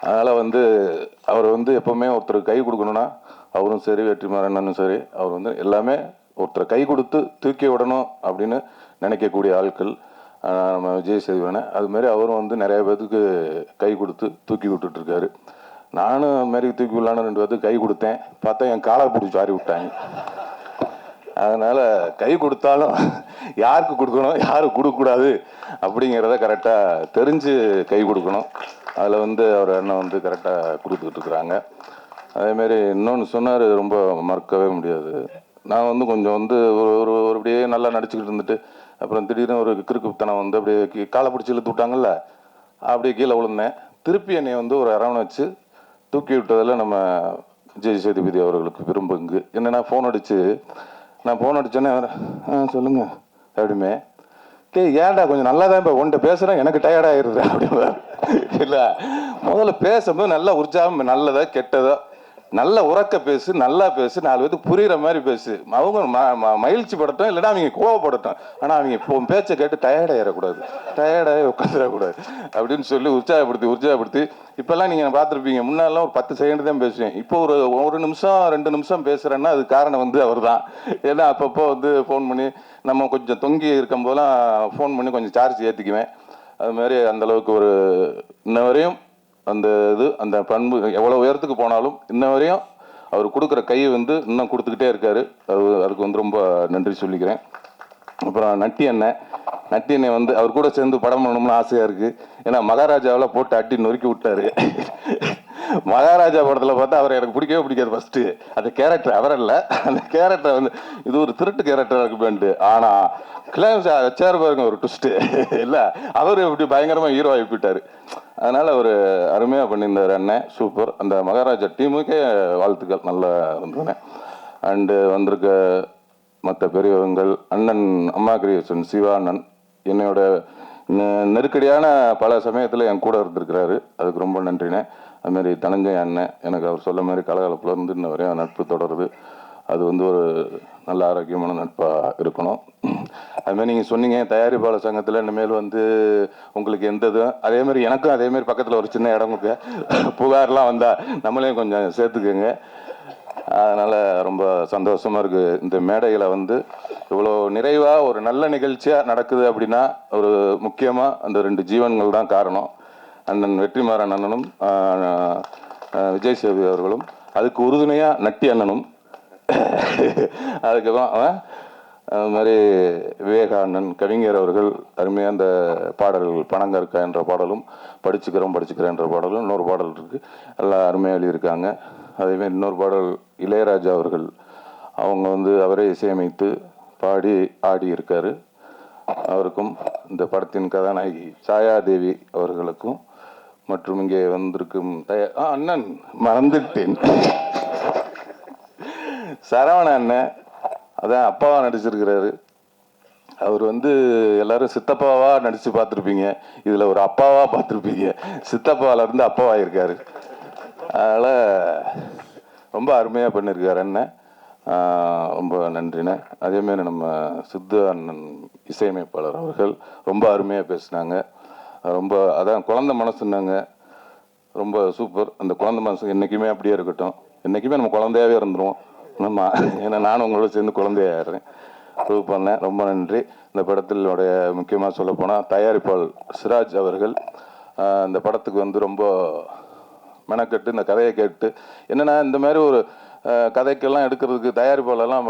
அதனால் வந்து அவர் வந்து எப்போவுமே ஒருத்தருக்கு கை கொடுக்கணுன்னா, அவரும் சரி வெற்றிமாறனும் சரி, அவர் வந்து எல்லாமே ஒருத்தரை கை கொடுத்து தூக்கி விடணும் அப்படின்னு நினைக்கக்கூடிய ஆட்கள் நம்ம விஜய் சேதுபதி. அதுமாரி அவரும் வந்து நிறைய பேருக்கு கை கொடுத்து தூக்கி விட்டுட்ருக்காரு. நானும் அதுமாரி தூக்கி விடலான்னு 2 பேருக்கு கை கொடுத்தேன். பார்த்தா என் காலை பிடிச்சி வாரி விட்டாங்க. அதனால் கை கொடுத்தாலும் யாருக்கு கொடுக்கணும் யாருக்கு கொடுக்கக்கூடாது அப்படிங்கிறத கரெக்டாக தெரிஞ்சு கை கொடுக்கணும். அதில் வந்து அவர் அண்ணன் வந்து கரெக்டாக கொடுத்துக்கிட்டு இருக்கிறாங்க. அதேமாரி இன்னொன்று சொன்னார், ரொம்ப மறக்கவே முடியாது. நான் வந்து கொஞ்சம் வந்து ஒரு அப்படியே நல்லா நடிச்சுக்கிட்டு இருந்துட்டு அப்புறம் திடீர்னு ஒரு கிறுக்குத்தனம் வந்து அப்படியே காலை பிடிச்சி இழுத்து விட்டாங்கல்ல, அப்படியே கீழே விழுந்தேன். திருப்பி என்னை வந்து ஒரு அரவணை வச்சு தூக்கி விட்டதில் நம்ம விஜய் சேதுபதி அவர்களுக்கு விரும்புங்க. என்னென்னா நான் ஃபோன் அடித்தோன்னே சொல்லுங்க அப்படிமே, ஏன்டா கொஞ்சம் நல்லா தான் இப்போ உன்ட்ட பேசுகிறேன், எனக்கு டயர்டாகிடுது அப்படின்னா. இல்லை, முதல்ல பேசும்போது நல்லா உற்சாகம், நல்லதா கெட்டதோ நல்லா உறக்க பேசு, நல்லா பேசு, 4 பேருக்கு புரிகிற மாதிரி பேசு. அவங்க மகிழ்ச்சி படட்டும், இல்லைன்னா அவங்க கோவப்படட்டும். ஆனால் அவங்க இப்போ பேச்சை கேட்டு டயர்டாகிடக்கூடாது, டயர்டாகி உட்காந்துடக்கூடாது அப்படின்னு சொல்லி உற்சாகப்படுத்தி இப்போல்லாம் நீங்கள் பார்த்துருப்பீங்க, முன்னாடிலாம் ஒரு 10 செகண்ட் தான் பேசுவேன். இப்போ ஒரு நிமிஷம் 2 நிமிஷம் பேசுகிறேன்னா அது காரணம் வந்து அவர் தான். ஏன்னா அப்பப்போ வந்து ஃபோன் பண்ணி நம்ம கொஞ்சம் தொங்கி இருக்கும்போதெல்லாம் ஃபோன் பண்ணி கொஞ்சம் சார்ஜ் ஏற்றிக்குவேன். அதுமாதிரி அந்தளவுக்கு ஒரு இன்ன வரையும் அந்த பண்பு எவ்வளோ உயரத்துக்கு போனாலும் இன்ன வரையும் அவர் கொடுக்குற கை வந்து இன்னும் கொடுத்துக்கிட்டே இருக்காரு. அதுக்கு வந்து ரொம்ப நன்றி சொல்லிக்கிறேன். அப்புறம் நட்டி அண்ணன் வந்து அவர் கூட சேர்ந்து படம் பண்ணணும்னு ஆசையாக இருக்குது. ஏன்னா மகாராஜாவில் போட்டு அட்டி நொறுக்கி விட்டாரு. மகாராஜா படத்தில் பார்த்தா அவர் எனக்கு பிடிக்கவே பிடிக்காது. ஃபஸ்ட்டு அந்த கேரக்டர் அவர் இல்லை, அந்த கேரக்டர் வந்து இது ஒரு திருட்டு கேரக்டராக இருக்குமேன்ட்டு. ஆனால் கிளைம்ஸ் வச்சார் பாருங்க ஒரு ட்விஸ்ட்டு. இல்லை, அவர் இப்படி பயங்கரமாக ஹீரோ ஆகி போயிட்டார். அதனால் அவர் அருமையாக பண்ணியிருந்தார் அண்ணன், சூப்பர். அந்த மகாராஜா டீமுக்கே வாழ்த்துக்கள், நல்லா இருந்தேன். அண்டு வந்திருக்க மற்ற பெரியவங்கள், அண்ணன் அம்மா கிரியேஷன் சிவா அண்ணன் என்னோட நெருக்கடியான பல சமயத்தில் என் கூட இருந்திருக்கிறாரு, அதுக்கு ரொம்ப நன்றினேன். அதுமாரி தனஞ்சய் அண்ணன், எனக்கு அவர் சொல்ல மாதிரி கலகலப்பில் இருந்து இன்ன வரையும் நட்பு தொடருது. அது வந்து ஒரு நல்ல ஆரோக்கியமான நட்பாக இருக்கணும். அதுமாதிரி நீங்கள் சொன்னீங்க தயாரிப்பாளர் சங்கத்தில் இனிமேல் வந்து உங்களுக்கு எந்த இதுவும், அதேமாதிரி எனக்கும் அதேமாரி பக்கத்தில் ஒரு சின்ன இடம் புகார்லாம் வந்தால் நம்மளையும் கொஞ்சம் சேர்த்துக்குங்க. அதனால் ரொம்ப சந்தோஷமாக இருக்குது. இந்த மேடையில் வந்து இவ்வளோ நிறைவாக ஒரு நல்ல நிகழ்ச்சியாக நடக்குது அப்படின்னா ஒரு முக்கியமாக அந்த 2 ஜீவன்கள் தான் காரணம். அண்ணன் வெற்றிமாறன் அண்ணனும் விஜய் சேதுபதி அவர்களும், அதுக்கு உறுதுணையாக நட்டி அண்ணனும், அதுக்கப்புறம் அது மாதிரி விவேகா அண்ணன் கவிஞர் அவர்கள் அருமையாக அந்த பாடல்கள் பணங்கற்கா என்ற பாடலும், படிச்சுக்கிறேன் என்ற பாடலும், இன்னொரு பாடல் இருக்குது, எல்லாம் அருமையாக எழுதியிருக்காங்க. அதேமாதிரி இன்னொரு பாடல் இளையராஜா அவர்கள் அவங்க வந்து அவரே இசையமைத்து பாடி ஆடி இருக்காரு. அவருக்கும் இந்த படத்தின் கதாநாயகி சாயாதேவி அவர்களுக்கும் மற்றும் இங்கே வந்திருக்கும் அண்ணன் மறந்துட்டேன் சரவண அண்ணன், அதான் அப்பாவா நடிச்சிருக்கிறாரு. அவர் வந்து எல்லாரும் சித்தப்பாவா நடிச்சு பார்த்துருப்பீங்க, இதுல ஒரு அப்பாவா பார்த்துருப்பீங்க. சித்தப்பாவில இருந்து அப்பாவாயிருக்காரு. அதனால ரொம்ப அருமையா பண்ணியிருக்காரு அண்ணன். ரொம்ப நன்றிண்ணே. அதேமாரி நம்ம சித்து அண்ணன் இசையமைப்பாளர் அவர்கள் ரொம்ப அருமையா பேசினாங்க. ரொம்ப அதான் குழந்தை மனசுன்னாங்க, ரொம்ப சூப்பர். அந்த குழந்தை மனசு என்றைக்குமே அப்படியே இருக்கட்டும், என்றைக்குமே நம்ம குழந்தையாவே இருந்துருவோம் நம்ம. ஏன்னா நானும் உங்களோட சேர்ந்து குழந்தையாடுறேன். ப்ரூவ் பண்ணேன். ரொம்ப நன்றி. இந்த படத்தினுடைய முக்கியமாக சொல்லப்போனால் தயாரிப்பாளர் சிராஜ் அவர்கள் இந்த படத்துக்கு வந்து ரொம்ப மெனக்கெட்டு இந்த கதையை கேட்டு, என்னென்னா இந்த மாதிரி ஒரு கதைக்கெல்லாம் எடுக்கிறதுக்கு தயாரிப்பாளர்லாம்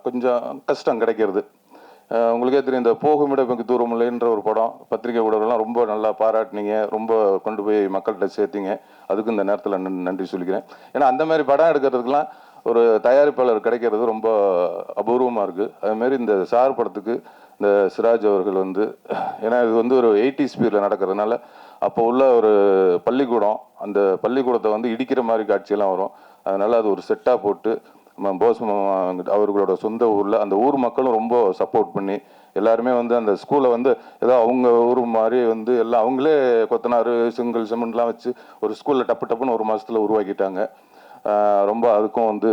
கொஞ்சம் கஷ்டம் கிடைக்கிறது. உங்களுக்கே தெரியும், இந்த போகுமிட மிக தூரம் இல்லைன்ற ஒரு படம் பத்திரிகை ஊடகம்லாம் ரொம்ப நல்லா பாராட்டினீங்க, ரொம்ப கொண்டு போய் மக்கள்கிட்ட சேர்த்தீங்க. அதுக்கு இந்த நேரத்தில் நன்றி சொல்லிக்கிறேன். ஏன்னா அந்த மாதிரி படம் எடுக்கிறதுக்கெலாம் ஒரு தயாரிப்பாளர் கிடைக்கிறது ரொம்ப அபூர்வமாக இருக்குது. அதுமாரி இந்த சார் படத்துக்கு இந்த சிராஜ் அவர்கள் வந்து, ஏன்னா இது வந்து ஒரு 80s ஸ்பீடில் நடக்கிறதுனால அப்போ உள்ள ஒரு பள்ளிக்கூடம், அந்த பள்ளிக்கூடத்தை வந்து இடிக்கிற மாதிரி காட்சியெல்லாம் வரும். அதனால் அது ஒரு செட்டாக போட்டு போஸ் அவர்களோட சொந்த ஊரில் அந்த ஊர் மக்களும் ரொம்ப சப்போர்ட் பண்ணி எல்லாருமே வந்து அந்த ஸ்கூலை வந்து ஏதோ அவங்க ஊர் மாதிரி வந்து எல்லாம் அவங்களே கொத்தனார் செங்கல் சிமெண்ட்லாம் வச்சு ஒரு ஸ்கூலில் டப்பு டப்புன்னு ஒரு மாதத்தில் உருவாக்கிட்டாங்க. ரொம்ப அதுக்கும் வந்து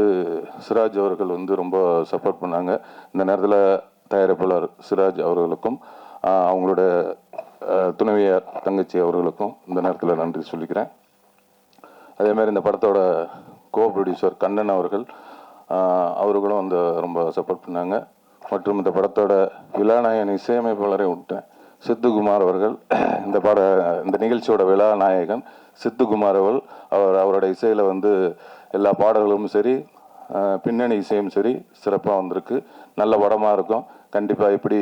சிராஜ் அவர்கள் வந்து ரொம்ப சப்போர்ட் பண்ணாங்க. இந்த நேரத்தில் தயாரிப்பாளர் சிராஜ் அவர்களுக்கும் அவங்களோட துணைவியார் தங்கச்சி அவர்களுக்கும் இந்த நேரத்தில் நன்றி சொல்லிக்கிறேன். அதேமாதிரி இந்த படத்தோட கோ ப்ரொடியூசர் கண்ணன் அவர்கள் அவர்களும் வந்து ரொம்ப சப்போர்ட் பண்ணாங்க. மற்றும் இந்த படத்தோட விழாநாயகன் இசையமைப்பாளரை விட்டேன் சித்துக்குமார் அவர்கள். இந்த நிகழ்ச்சியோட விழாநாயகன் சித்துக்குமார் அவரோட இசையில் வந்து எல்லா பாடல்களும் சரி, பின்னணி இசையும் சரி சிறப்பாக வந்திருக்கு. நல்ல படமாக இருக்கும். கண்டிப்பாக எப்படி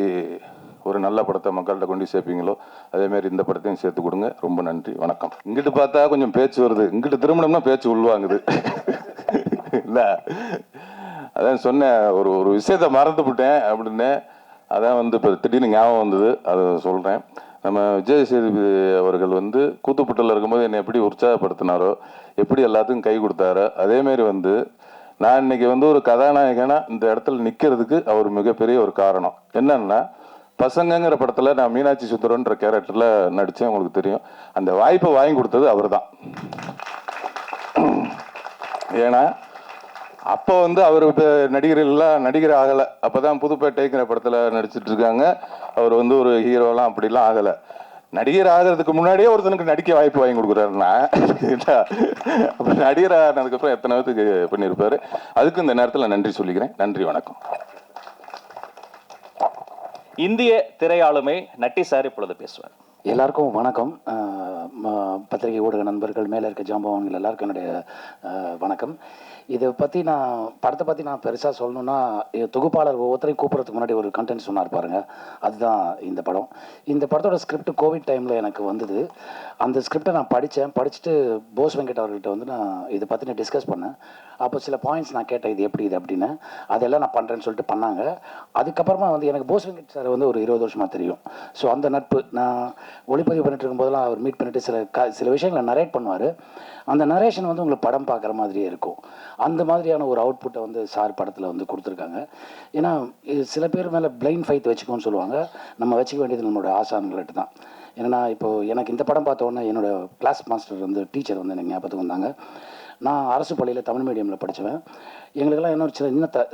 ஒரு நல்ல படத்தை மக்கள்கிட்ட கொண்டு சேர்ப்பீங்களோ அதேமாரி இந்த படத்தையும் சேர்த்து கொடுங்க. ரொம்ப நன்றி, வணக்கம். இங்கிட்டு பார்த்தா கொஞ்சம் பேச்சு வருது, இங்கிட்டு திருமணம்னா பேச்சு உள்வாங்குது. இல்லை, அதான் சொன்னேன், ஒரு விஷயத்த மறந்து விட்டேன் அப்படின்னு. அதான் வந்து இப்போ திடீர்னு ஞாபகம் வந்தது, அதை சொல்கிறேன். நம்ம விஜய் சேதுபதி அவர்கள் வந்து கூத்துப்பட்டில் இருக்கும்போது என்னை எப்படி உற்சாகப்படுத்தினாரோ, எப்படி எல்லாத்துக்கும் கை கொடுத்தாரோ, அதேமாரி வந்து நான் இன்னைக்கு வந்து ஒரு கதாநாயகனா இந்த இடத்துல நிற்கிறதுக்கு அவர் மிகப்பெரிய ஒரு காரணம். என்னன்னா, பசங்கங்கிற படத்தில் நான் மீனாட்சி சுந்தரன்ற கேரக்டரில் நடித்தேன், உங்களுக்கு தெரியும். அந்த வாய்ப்பை வாங்கி கொடுத்தது அவர் தான். ஏன்னா அப்போ வந்து அவர் நடிகர் ஆகலை. அப்போ தான் புதுப்பேட்டைங்கிற படத்தில் நடிச்சிட்டு இருக்காங்க. அவர் வந்து ஒரு ஹீரோலாம் அப்படிலாம் ஆகலை. நடிகர் ஆகிறதுக்கு முன்னாடியே ஒருத்தனுக்கு நடிக்க வாய்ப்பு வாங்கி கொடுக்குறாருன்னா, அப்போ நடிகர் ஆனதுக்கப்புறம் எத்தனை பேருக்கு பண்ணியிருப்பாரு. அதுக்கு இந்த நேரத்தில் நன்றி சொல்லிக்கிறேன். நன்றி, வணக்கம். இந்திய திரையாளுமை நட்டி சார் இப்பொழுது பேசுவார். எல்லாருக்கும் வணக்கம். பத்திரிகை ஊடக நண்பர்கள், மேலே இருக்க ஜாம்பவான்கள் எல்லாருக்கும் என்னுடைய வணக்கம். இதை பற்றி படத்தை பற்றி நான் பெருசாக சொல்லணுன்னா, தொகுப்பாளர் ஒவ்வொருத்தரையும் கூப்பிட்றதுக்கு முன்னாடி ஒரு கண்டென்ட் சொன்னார் பாருங்க, அதுதான் இந்த படம். இந்த படத்தோட ஸ்கிரிப்ட் கோவிட் டைமில் எனக்கு வந்தது. அந்த ஸ்கிரிப்டை நான் படிச்சுட்டு போஸ் வெங்கட் அவர்கிட்ட வந்து நான் இதை பற்றி நான் டிஸ்கஸ் பண்ணேன். அப்போ சில பாயிண்ட்ஸ் நான் கேட்டேன், இது எப்படி இது அப்படின்னு. அதெல்லாம் நான் பண்ணுறேன்னு சொல்லிட்டு பண்ணாங்க. அதுக்கப்புறமா வந்து எனக்கு போஸ் வெங்கட் சார் வந்து ஒரு 20 வருஷமாக தெரியும். ஸோ அந்த நட்பு, நான் ஒளிப்பதிவு பண்ணிட்டு இருக்கும்போதெல்லாம் அவர் மீட் பண்ணிட்டு சில விஷயங்களை நரேட் பண்ணுவார். அந்த நரேஷன் வந்து உங்களுக்கு படம் பார்க்குற மாதிரியே இருக்கும். அந்த மாதிரியான ஒரு அவுட்புட்டை வந்து சார் படத்தில் வந்து கொடுத்துருக்காங்க. ஏன்னா சில பேர் மேலே பிளைண்ட் ஃபைத் வச்சுக்கோன்னு சொல்லுவாங்க. நம்ம வச்சுக்க வேண்டியது நம்மளோட ஆசான்கள்கிட்ட தான். ஏன்னா இப்போது எனக்கு இந்த படம் பார்த்த உடனே என்னோடய கிளாஸ் மாஸ்டர் வந்து டீச்சர் வந்து எனக்கு ஞாபகத்துக்கு வந்தாங்க. நான் அரசு பள்ளியில் தமிழ் மீடியமில் படித்தேன். எங்களுக்கெல்லாம் இன்னும்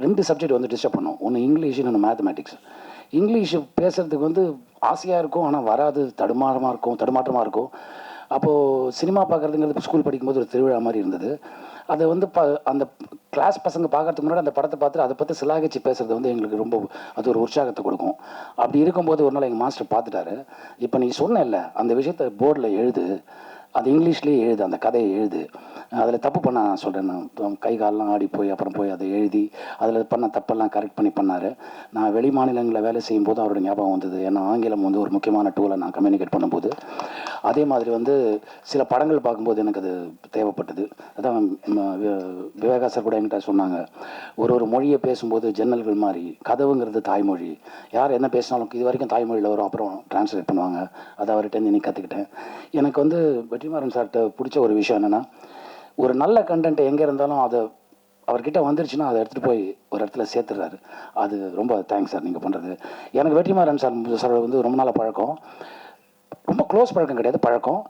2 சப்ஜெக்ட் வந்து டிஸ்டர்ப் பண்ணும். ஒன்று இங்கிலீஷ், இன்னொன்று மேத்தமேட்டிக்ஸ். இங்கிலீஷ் பேசுகிறதுக்கு வந்து ஆசையாக இருக்கும், ஆனால் வராது, தடுமாற்றமாக இருக்கும். அப்போது சினிமா பார்க்குறதுங்கிறது ஸ்கூல் படிக்கும்போது ஒரு திருவிழா மாதிரி இருந்தது. அதை வந்து அந்த கிளாஸ் பசங்க பார்க்கறதுக்கு முன்னாடி அந்த படத்தை பார்த்துட்டு அதை பற்றி சிலாகிச்சு பேசுகிறது வந்து எங்களுக்கு ரொம்ப அது ஒரு உற்சாகத்தை கொடுக்கும். அப்படி இருக்கும்போது ஒரு நாள் எங்கள் மாஸ்டர் பார்த்துட்டாரு. இப்போ நீ சொன்ன அந்த விஷயத்தை போர்டில் எழுது, அது இங்கிலீஷ்லேயே எழுது, அந்த கதையை எழுது, அதில் தப்பு பண்ண நான் சொல்கிறேன். நான் கை காலெலாம் ஆடி போய் அப்புறம் போய் அதை எழுதி அதில் பண்ண தப்பெல்லாம் கரெக்ட் பண்ணார். நான் வெளி மாநிலங்களில் வேலை செய்யும்போது அவரோட ஞாபகம் வந்தது. ஏன்னா ஆங்கிலம் வந்து ஒரு முக்கியமான டூலை நான் கம்யூனிகேட் பண்ணும்போது. அதே மாதிரி வந்து சில படங்கள் பார்க்கும்போது எனக்கு அது தேவைப்பட்டது. அதான் விவேகா சார் கூட என்கிட்ட சொன்னாங்க, ஒரு மொழியை பேசும்போது ஜன்னல்கள் மாதிரி, கதவுங்கிறது தாய்மொழி. யார் என்ன பேசினாலும் இது வரைக்கும் தாய்மொழியில் வரும், அப்புறம் டிரான்ஸ்லேட் பண்ணுவாங்க. அதை அவர்கிட்ட இன்னைக்கு கற்றுக்கிட்டேன். எனக்கு வந்து வெற்றிமாறன் சார்கிட்ட பிடிச்ச ஒரு விஷயம் என்னென்னா, ஒரு நல்ல கண்டென்ட் எங்கே இருந்தாலும் அவர்கிட்ட வந்துருச்சுன்னா அதை எடுத்துகிட்டு போய் ஒரு இடத்துல சேர்த்துறாரு. அது ரொம்ப தேங்க்ஸ் சார் நீங்கள் பண்ணுறது. எனக்கு வெற்றிமாறன் சார் வந்து ரொம்ப நாளாக பழக்கம், ரொம்ப க்ளோஸ் பழக்கம் கிடையாது, பழக்கம்.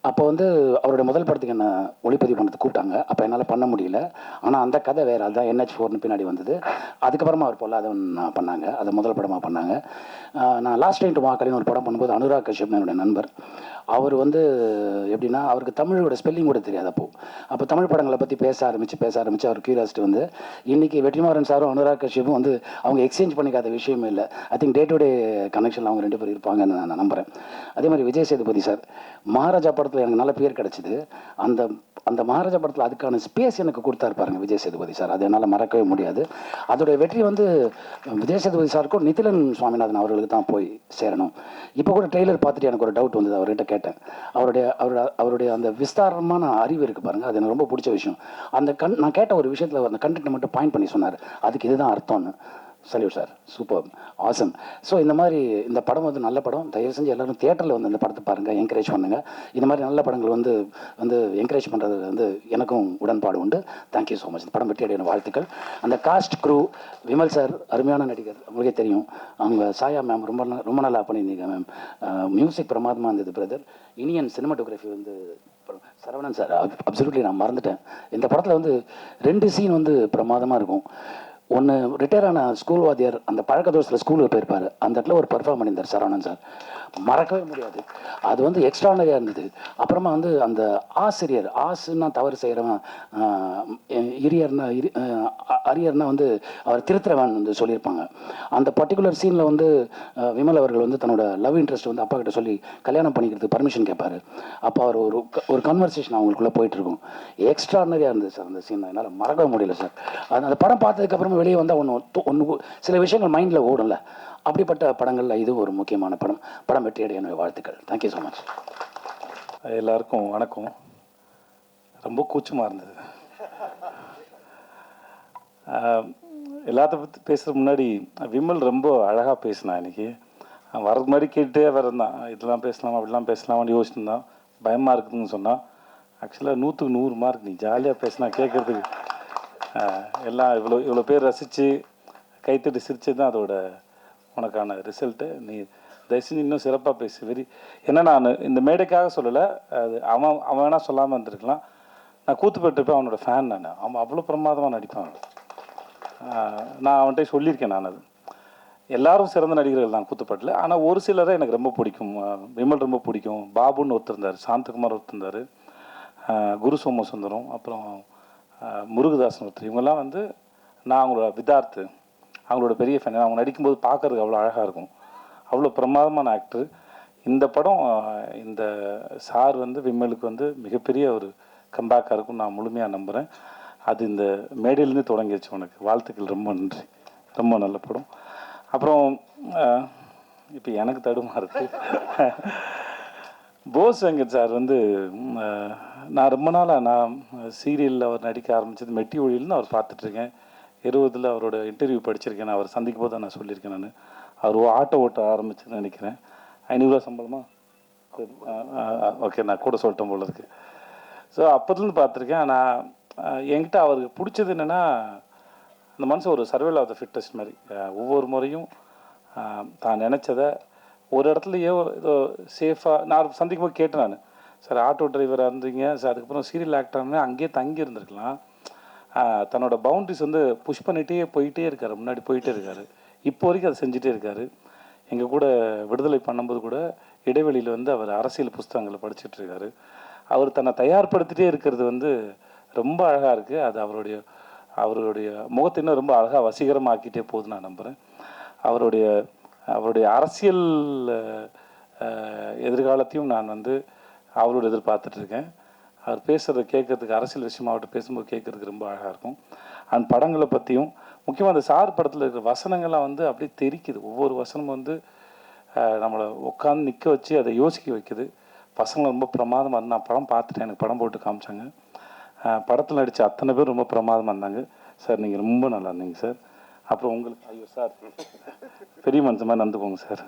அப்போ வந்து அவருடைய முதல் படத்துக்கு என்ன ஒளிப்பதிவு பண்ணுறதுக்கு கூப்பிட்டாங்க. அப்போ என்னால் பண்ண முடியல. ஆனால் அந்த கதை வேறு, அதுதான் NH4 பின்னாடி வந்தது. அதுக்கப்புறமா அவர் போல் அதை நான் பண்ணாங்க, அதை முதல் படமாக பண்ணாங்க. நான் லாஸ்ட் டைம் டு மாக்கலின்னு ஒரு படம் பண்ணும்போது அனுராக் கஷ்யப் என்னுடைய நண்பர், அவர் வந்து எப்படின்னா அவருக்கு தமிழோட ஸ்பெல்லிங் கூட தெரியாது. அப்போ தமிழ் படங்களை பற்றி பேச ஆரம்பித்து அவர் கியூரியாசிட்டி வந்து இன்றைக்கி வெற்றிமாறன் சாரும் அனுராக் கஷ்யப்பும் வந்து அவங்க எக்ஸ்சேஞ்ச் பண்ணிக்காத விஷயமே இல்லை. I think day to day கனெக்ஷனில் அவங்க 2 பேர் இருப்பாங்கன்னு நான் நம்புகிறேன். அதே மாதிரி விஜய் சேதுபதி சார், மகாராஜா படத்தில் எனக்கு நல்ல பேர் கிடச்சிது. அந்த மகாராஜா படத்தில் அதுக்கான ஸ்பேஸ் எனக்கு கொடுத்தாரு பாருங்க விஜய் சேதுபதி சார், அது என்னால் மறக்கவே முடியாது. அதோடைய வெற்றி வந்து விஜய் சேதுபதி சாருக்கும் நிதிலன் சுவாமிநாதன் அவர்களுக்கு தான் போய் சேரணும். இப்போ கூட ட்ரெய்லர் பார்த்துட்டு எனக்கு ஒரு டவுட் வந்தது, அவர்கிட்ட கேட்டேன். அவருடைய அந்த விஸ்தாரமான அறிவு இருக்குது பாருங்கள், அது எனக்கு ரொம்ப பிடிச்ச விஷயம். நான் கேட்ட ஒரு விஷயத்தில் அந்த கண்டென்ட்டை மட்டும் பாயிண்ட் பண்ணி சொன்னார், அதுக்கு இதுதான் அர்த்தம்னு. Salute sir, super, awesome. So இந்த மாதிரி இந்த படம் வந்து நல்ல படம். தயவு செஞ்சு எல்லோரும் தியேட்டரில் வந்து இந்த படத்தை பாருங்கள், என்கரேஜ் பண்ணுங்கள். இந்த மாதிரி நல்ல படங்கள் வந்து என்கரேஜ் பண்ணுறது வந்து எனக்கும் உடன்பாடு உண்டு. Thank you so much. இந்த படம் வெற்றி அடையான வாழ்த்துக்கள். அந்த காஸ்ட் க்ரூ, விமல் சார் அருமையான நடிகர், உங்களுக்கே தெரியும். அவங்க சாயா மேம் ரொம்ப நல்லா பண்ணியிருந்தீங்க மேம். மியூசிக் பிரமாதமாக இருந்தது பிரதர். இனியன் சினிமாட்டோகிராஃபி வந்து சரவணன் சார், அப்சல்யூட்லி நான் மறந்துட்டேன். இந்த படத்தில் வந்து 2 சீன் வந்து பிரமாதமாக இருக்கும். ஒன்று, ரிட்டையர் ஆன ஸ்கூல் வாத்தியார் அந்த பழக்க தோசத்தில் ஸ்கூலுக்கு போயிருப்பார், அந்த இடத்துல ஒரு பெர்ஃபார்ம் பண்ணியிருந்தார் சரவணன் சார், மறக்கவே முடியாது. அது வந்து எக்ஸ்ட்ரானரியாக இருந்தது. அப்புறமா வந்து அந்த ஆசிரியர், ஆசுன்னா தவறு செய்கிறவன், அரியர்னா வந்து அவர் திருத்துறவன் வந்து சொல்லியிருப்பாங்க. அந்த பர்டிகுலர் சீனில் வந்து விமல் அவர்கள் வந்து தன்னோட லவ் இன்ட்ரெஸ்ட் வந்து அப்பா கிட்ட சொல்லி கல்யாணம் பண்ணிக்கிறதுக்கு பர்மிஷன் கேட்பார். அப்போ அவர் ஒரு கன்வர்சேஷன் அவங்களுக்குள்ளே போயிட்டுருக்கும். எக்ஸ்ட்ரானரியாக இருந்தது சார் அந்த சீன், என்னால் மறக்கவே முடியல சார். அந்த படம் பார்த்ததுக்கப்புறமா வெளியே வந்தால் ஒன்று சில விஷயங்கள் மைண்டில் ஓடும்ல, அப்படிப்பட்ட படங்களில் இது ஒரு முக்கியமான படம் வெற்றி அடைய என்னுடைய வாழ்த்துக்கள். Thank you so much. எல்லாருக்கும் வணக்கம். ரொம்ப கூச்சமாக இருந்தது. எல்லாத்த பற்றி பேசுகிற முன்னாடி விமல் ரொம்ப அழகாக பேசினான். இன்றைக்கி வர்றது மாதிரி கேட்டே வரந்தான், இதெல்லாம் பேசலாமா அப்படிலாம் பேசலாமான்னு யோசிச்சுருந்தான். பயமாக இருக்குதுன்னு சொன்னான். ஆக்சுவலாக 100க்கு 100 மார்க். நீ ஜாலியாக பேசினா கேட்குறதுக்கு எல்லாம் இவ்வளோ பேர் ரசித்து கைத்தட்டி சிரித்து தான் அதோட உனக்கான ரிசல்ட்டு. நீ தயவு செஞ்சு இன்னும் சிறப்பாக பேசு. ஏன்னா நான் இந்த மேடைக்காக சொல்லலை, அது அவன் வேணால் சொல்லாமல் இருந்திருக்கலாம். நான் கூத்துப்பட்டுப்பேன், அவனோட ஃபேன் நான். அவன் அவ்வளோ பிரமாதமாக நடிப்பான். நான் அவன்கிட்ட சொல்லியிருக்கேன். நான் அது எல்லாரும் சிறந்த நடிகர்கள் தான் கூத்துப்பட்டில். ஆனால் ஒரு சிலரை எனக்கு ரொம்ப பிடிக்கும். விமல் ரொம்ப பிடிக்கும். பாபுன்னு ஒருத்தர் இருந்தார், சாந்தகுமார் ஒருத்தர் இருந்தார், குரு சோமசுந்தரம், அப்புறம் முருகதாசன் ஒருத்தர். இவங்கெல்லாம் வந்து நான் அவங்களோட விதார்த்து, அவங்களோட பெரிய ஃபேன். அவங்க நடிக்கும்போது பார்க்கறதுக்கு அவ்வளோ அழகாக இருக்கும். அவ்வளோ பிரமாதமான ஆக்டர். இந்த படம் இந்த சார் வந்து விமலுக்கு வந்து மிகப்பெரிய ஒரு கம்பேக்காக இருக்கும் நான் முழுமையாக நம்புகிறேன். அது இந்த மேடையிலேருந்து தொடங்கிடுச்சு. உனக்கு வாழ்த்துக்கள், ரொம்ப நன்றி. ரொம்ப நல்ல படம். அப்புறம் இப்போ எனக்கு தடுமாறுது. போஸ் வெங்கட் சார் வந்து நான் ரொம்ப நாளாக நான் சீரியலில் அவர் நடிக்க ஆரம்பித்தது மெட்டி ஒழியில்னு அவர் பார்த்துட்ருக்கேன். 20 அவரோட இன்டர்வியூ படிச்சிருக்கேன். நான் அவர் சந்திக்கும் போது நான் சொல்லியிருக்கேன். நான் அவர் ஆட்டோ ஓட்ட ஆரம்பிச்சுன்னு நினைக்கிறேன். 500 ரூபா சம்பளமா? ஓகே, நான் கூட சொல்லிட்டேன் போல இருக்கு. ஸோ அப்போதுலேருந்து பார்த்துருக்கேன். நான் என்கிட்ட அவருக்கு பிடிச்சது என்னென்னா, அந்த மனுஷன் ஒரு சர்வைவல் ஆஃப் த ஃபிட்டஸ்ட் மாதிரி. ஒவ்வொரு முறையும் தான் நினச்சதை ஒரு இடத்துலையோ ஏதோ சேஃபாக நான் சந்திக்கும் போது கேட்டேன். நான் சார் ஆட்டோ டிரைவராக இருந்தீங்க சார், அதுக்கப்புறம் சீரியல் ஆக்டர்னு அங்கேயே தங்கி இருந்திருக்கலாம். தன்னோட பவுண்ட்ரிஸ் வந்து புஷ் பண்ணிகிட்டே போயிட்டே இருக்கார், முன்னாடி போயிட்டே இருக்கார். இப்போ வரைக்கும் அதை செஞ்சுட்டே இருக்கார். எங்கள் கூட விடுதலை பண்ணும்போது கூட இடைவெளியில் வந்து அவர் அரசியல் புஸ்தகங்களை படிச்சுட்டு இருக்காரு. அவர் தன்னை தயார்படுத்திகிட்டே இருக்கிறது வந்து ரொம்ப அழகாக இருக்குது. அது அவருடைய முகத்தை இன்னும் ரொம்ப அழகாக வசீகரமாக்கிட்டே போகுது நான் நம்புகிறேன். அவருடைய அரசியல் எதிர்காலத்தையும் நான் வந்து அவரோட எதிர்பார்த்துட்ருக்கேன். அவர் பேசுகிறத கேட்குறதுக்கு, அரசியல் விஷயமா அவர்கிட்ட பேசும்போது கேட்குறதுக்கு ரொம்ப அழகாக இருக்கும். அந்த படங்களை பற்றியும் முக்கியமாக அந்த சார் படத்தில் இருக்கிற வசனங்கள்லாம் வந்து அப்படியே தெரிக்குது. ஒவ்வொரு வசனமும் வந்து நம்மளை உட்காந்து நிற்க வச்சு அதை யோசிக்க வைக்குது. பசங்க ரொம்ப பிரமாதமாக இருந்தால் நான் படம் பார்த்துட்டேன், எனக்கு படம் போட்டு காமிச்சாங்க. படத்தில் நடித்த அத்தனை பேர் ரொம்ப பிரமாதமாக இருந்தாங்க. சார் நீங்கள் ரொம்ப நல்லா இருந்தீங்க சார். அப்புறம் உங்களுக்கு ஐயோ சார் பெரிய மனுஷன் மாதிரி நடந்துக்கோங்க சார்.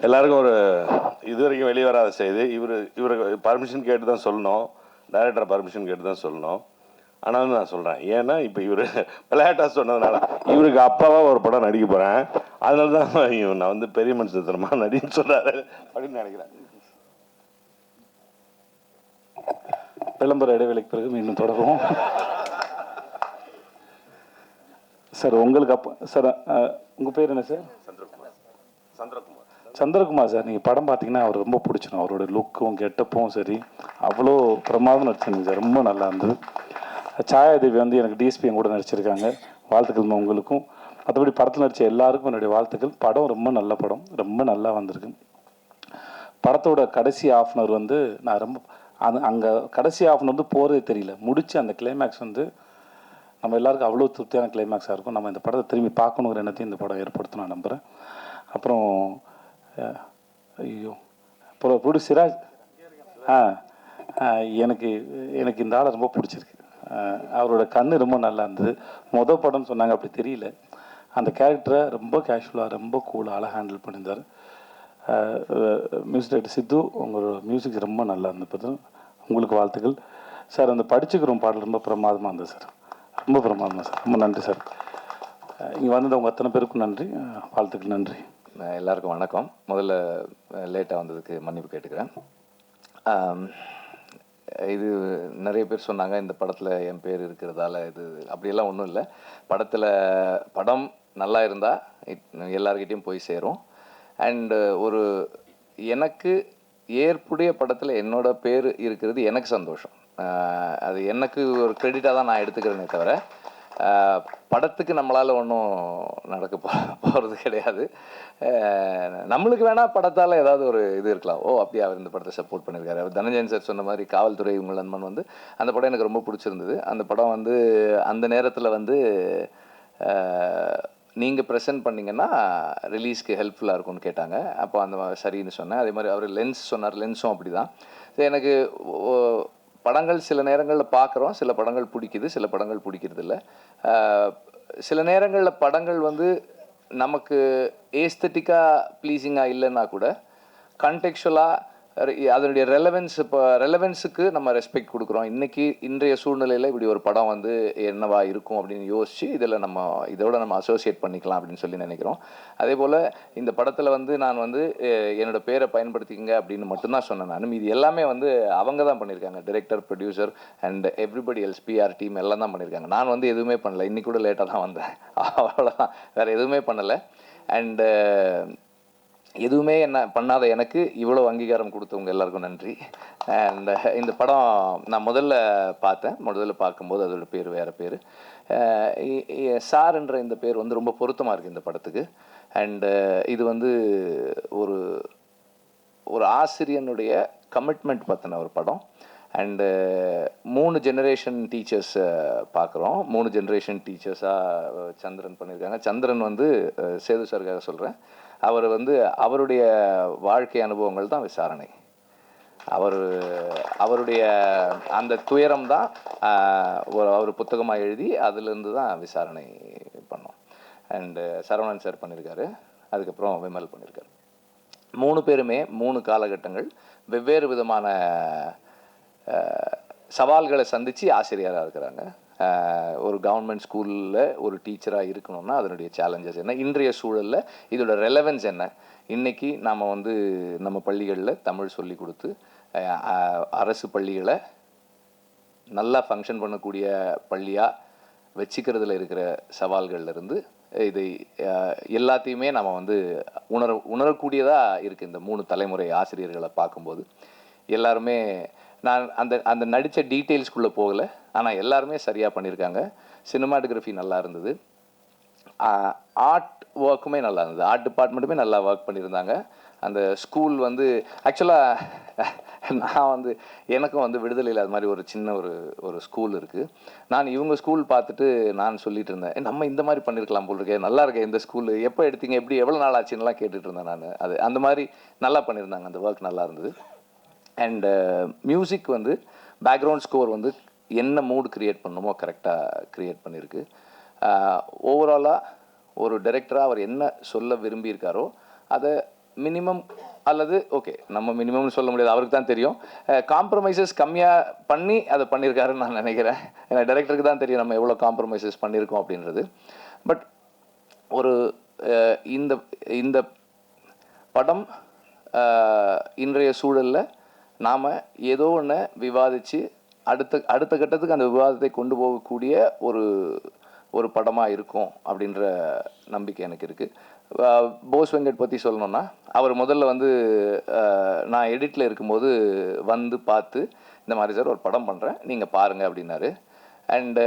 எல்லாருக்கும் ஒரு இது வரைக்கும் வெளியே வராத செய்தி. இவருக்கு பர்மிஷன் கேட்டு தான் சொல்லணும், டைரக்டர் பர்மிஷன் கேட்டு தான் சொல்லணும். ஆனாலும் நான் சொல்கிறேன், ஏன்னா இப்போ இவர் விளையாட்டாக சொன்னதுனால இவருக்கு அப்பாவாக ஒரு படம் நடிக்க போகிறேன், அதனால தான் நான் வந்து பெரிய மனுஷன் தரமா நடின்னு சொல்கிறாரு அப்படின்னு நினைக்கிறேன். விளம்பர இடைவெளிக்கு பிறகு மீண்டும் தொடரும். சார் உங்களுக்கு அப்போ சார் உங்கள் பேர் என்ன சார்? சந்திரகுமார் சார். நீங்கள் படம் பார்த்தீங்கன்னா அவர் ரொம்ப பிடிச்சிடும். அவரோட லுக்கும் கெட்டப்பும் சரி அவ்வளோ பிரமாதம் நடிச்சிருந்தீங்க சார், ரொம்ப நல்லா இருந்தது. சாயாதேவி வந்து எனக்கு டிஎஸ்பி கூட நடிச்சிருக்காங்க, வாழ்த்துக்கள் உங்களுக்கும். மற்றபடி படத்தில் நடித்த எல்லாருக்கும் என்னுடைய வாழ்த்துக்கள். படம் ரொம்ப நல்ல படம், ரொம்ப நல்லா வந்திருக்கு. படத்தோட கடைசி ஆஃப்னர் வந்து நான் ரொம்ப அங்கே கடைசி ஆஃப்னர் வந்து போகிறதே தெரியல, முடிச்சு அந்த கிளைமேக்ஸ் வந்து நம்ம எல்லாருக்கும் அவ்வளோ திருப்தியான கிளைமேக்ஸாக இருக்கும். நம்ம இந்த படத்தை திரும்பி பார்க்கணுங்கிற எண்ணத்தையும் இந்த படம் ஏற்படுத்தும் நான் நம்புகிறேன். அப்புறம் ஐயோ அப்புறம் புடி சிராஜ் எனக்கு இந்த ஆளை ரொம்ப பிடிச்சிருக்கு. அவரோட கண்ணு ரொம்ப நல்லா இருந்தது. மொதல் படம்னு சொன்னாங்க, அப்படி தெரியல. அந்த கேரக்டரை ரொம்ப கேஷுவலாக ரொம்ப கூலாக அழகாக ஹேண்டில் பண்ணியிருந்தார். மியூசிக் டைரக்டர் சித்து, உங்களோட மியூசிக் ரொம்ப நல்லா இருந்தது, உங்களுக்கு வாழ்த்துக்கள் சார். அந்த படிச்சுக்கிறோம் பாடல் ரொம்ப பிரமாதமாக இருந்தது சார், ரொம்ப பிரமாதமாக சார், ரொம்ப நன்றி சார். இங்கே வந்தது உங்கள் அத்தனை பேருக்கும் நன்றி, வாழ்த்துக்கள், நன்றி. எல்லாருக்கும் வணக்கம். முதல்ல லேட்டாக வந்ததுக்கு மன்னிப்பு கேட்டுக்கிறேன். இது நிறைய பேர் சொன்னாங்க இந்த படத்தில் என் பேர் இருக்கிறதால இது அப்படியெல்லாம் ஒன்றும் இல்லை. படம் நல்லா இருந்தால் எல்லார்கிட்டையும் போய் சேரும். அண்டு எனக்கு ஏற்புடைய படத்தில் என்னோட பேர் இருக்கிறது எனக்கு சந்தோஷம். அது எனக்கு ஒரு கிரெடிட்டாக தான் நான் எடுத்துக்கிறேனே தவிர படத்துக்கு நம்மளால் ஒன்றும் நடக்க போகிறது கிடையாது. நம்மளுக்கு வேணால் படத்தால் ஏதாவது ஒரு இது இருக்கலாம், ஓ அப்படியே அவர் இந்த படத்தை சப்போர்ட் பண்ணியிருக்காரு. அவர் தனஞ்சயன் சார் சொன்ன மாதிரி காவல்துறை உங்கள் நண்பன் வந்து அந்த படம் எனக்கு ரொம்ப பிடிச்சிருந்தது. அந்த படம் வந்து அந்த நேரத்தில் வந்து நீங்கள் ப்ரெசென்ட் பண்ணிங்கன்னா ரிலீஸ்க்கு ஹெல்ப்ஃபுல்லாக இருக்கும்னு கேட்டாங்க. அப்போ அந்த சரின்னு சொன்னேன். அதே மாதிரி அவர் லென்ஸ் சொன்னார், லென்ஸும் அப்படி தான். எனக்கு படங்கள் சில நேரங்களில் பார்க்குறோம், சில படங்கள் பிடிக்குது, சில படங்கள் பிடிக்கிறது இல்லை. சில நேரங்களில் படங்கள் வந்து நமக்கு ஏஸ்தட்டிக்காக ப்ளீஸிங்காக இல்லைன்னா கூட கண்டெக்சுவலாக அதனுடைய ரெலவென்ஸுக்கு நம்ம ரெஸ்பெக்ட் கொடுக்குறோம். இன்றைய சூழ்நிலையில் இப்படி ஒரு படம் வந்து என்னவா இருக்கும் அப்படின்னு யோசித்து இதோட நம்ம அசோசியேட் பண்ணிக்கலாம் அப்படின்னு சொல்லி நினைக்கிறோம். அதே போல் இந்த படத்தில் வந்து நான் வந்து என்னோடய பேரை பயன்படுத்திக்கங்க அப்படின்னு மட்டும்தான் சொன்னேன். நான் இது எல்லாமே வந்து அவங்க தான் பண்ணியிருக்காங்க, director, producer and everybody else, PR team எல்லாம் தான் பண்ணியிருக்காங்க. நான் வந்து எதுவுமே பண்ணலை, இன்னைக்கு கூட லேட்டாக தான் வந்தேன், அவ்வளோதான், வேறு எதுவுமே பண்ணலை. அண்டு எதுவுமே என்ன பண்ணாத எனக்கு இவ்வளோ அங்கீகாரம் கொடுத்தவங்க எல்லாருக்கும் நன்றி. அண்ட் இந்த படம் நான் முதல்ல பார்க்கும்போது அதோட பேர் வேறு பேர். சார்ன்ற இந்த பேர் வந்து ரொம்ப பொருத்தமாக இருக்குது இந்த படத்துக்கு. அண்டு இது வந்து ஒரு ஆசிரியனுடைய கமிட்மெண்ட் பற்றின ஒரு படம். அண்டு 3 ஜெனரேஷன் டீச்சர்ஸ் பார்க்குறோம். 3 ஜெனரேஷன் டீச்சர்ஸாக சந்திரன் பண்ணியிருக்காங்க. சந்திரன் வந்து சேது சாருக்காக சொல்கிறேன், அவர் வந்து அவருடைய வாழ்க்கை அனுபவங்கள் தான் விசாரணை. அவருடைய அந்த துயரம் தான் அவர் புத்தகமாக எழுதி அதிலிருந்து தான் விசாரணை பண்ணோம். அண்டு சரவணன் சார் பண்ணியிருக்காரு, அதுக்கப்புறம் விமல் பண்ணியிருக்காரு. 3 பேருமே 3 காலகட்டங்கள் வெவ்வேறு விதமான சவால்களை சந்தித்து ஆசிரியராக இருக்கிறாங்க. ஒரு கவர்மெண்ட் ஸ்கூலில் ஒரு டீச்சராக இருக்கணும்னா அதனுடைய சேலஞ்சஸ் என்ன, இன்றைய சூழலில் இதோட ரெலவென்ஸ் என்ன. இன்றைக்கி நாம் வந்து நம்ம பள்ளிகளில் தமிழ் சொல்லி கொடுத்து அரசு பள்ளிகளை நல்லா ஃபங்க்ஷன் பண்ணக்கூடிய பள்ளியாக வச்சுக்கிறதுல இருக்கிற சவால்கள்லேருந்து இதை எல்லாத்தையுமே நம்ம வந்து உணரக்கூடியதாக இருக்குது இந்த 3 தலைமுறை ஆசிரியர்களை பார்க்கும்போது. எல்லாருமே நான் அந்த நடித்த டீட்டெயில்ஸ்குள்ளே போகலை, ஆனால் எல்லாருமே சரியாக பண்ணியிருக்காங்க. சினிமாட்டோகிராஃபி நல்லா இருந்தது, ஆர்ட் ஒர்க்குமே நல்லா இருந்தது, ஆர்ட் டிபார்ட்மெண்ட்டுமே நல்லா ஒர்க் பண்ணியிருந்தாங்க. அந்த ஸ்கூல் வந்து ஆக்சுவலாக நான் வந்து எனக்கும் வந்து விடுதலையில் அது மாதிரி ஒரு சின்ன ஒரு ஸ்கூல் இருக்குது. நான் இவங்க ஸ்கூல் பார்த்துட்டு நான் சொல்லிட்டு இருந்தேன், நம்ம இந்த மாதிரி பண்ணியிருக்கலாம் போல் இருக்கே, நல்லா இருக்கேன் இந்த ஸ்கூலு, எப்போ எடுத்தீங்க, எப்படி எவ்வளோ நாள் ஆச்சுன்னெலாம் கேட்டுட்டு இருந்தேன் நான். அந்த மாதிரி நல்லா பண்ணியிருந்தாங்க, அந்த ஒர்க் நல்லா இருந்தது. அண்டு மியூசிக் வந்து பேக்ரவுண்ட் ஸ்கோர் வந்து என்ன மூட் க்ரியேட் பண்ணணுமோ கரெக்டாக க்ரியேட் பண்ணியிருக்கு. ஓவராலாக ஒரு டைரக்டராக அவர் என்ன சொல்ல விரும்பியிருக்காரோ அதை மினிமம் அல்லது ஓகே நம்ம மினிமம்னு சொல்ல முடியாது, அவருக்கு தான் தெரியும். காம்ப்ரமைசஸ் கம்மியாக பண்ணி அதை பண்ணியிருக்காருன்னு நான் நினைக்கிறேன். ஏன்னா டைரக்டருக்கு தான் தெரியும் நம்ம எவ்வளோ காம்ப்ரமைசஸ் பண்ணியிருக்கோம் அப்படின்றது. பட் ஒரு இந்த இந்த படம் இன்றைய சூழலில் நாம் ஏதோ ஒன்று விவாதித்து அடுத்த கட்டத்துக்கு அந்த விவாதத்தை கொண்டு போகக்கூடிய ஒரு படமாக இருக்கும் அப்படின்ற நம்பிக்கை எனக்கு இருக்குது. போஸ் வெங்கட் பற்றி சொல்லணுன்னா, அவர் முதல்ல வந்து நான் எடிட்டில் இருக்கும்போது வந்து பார்த்து இந்த மாதிரி சார் ஒரு படம் பண்ணுறேன் நீங்கள் பாருங்கள் அப்படின்னாரு. அண்டு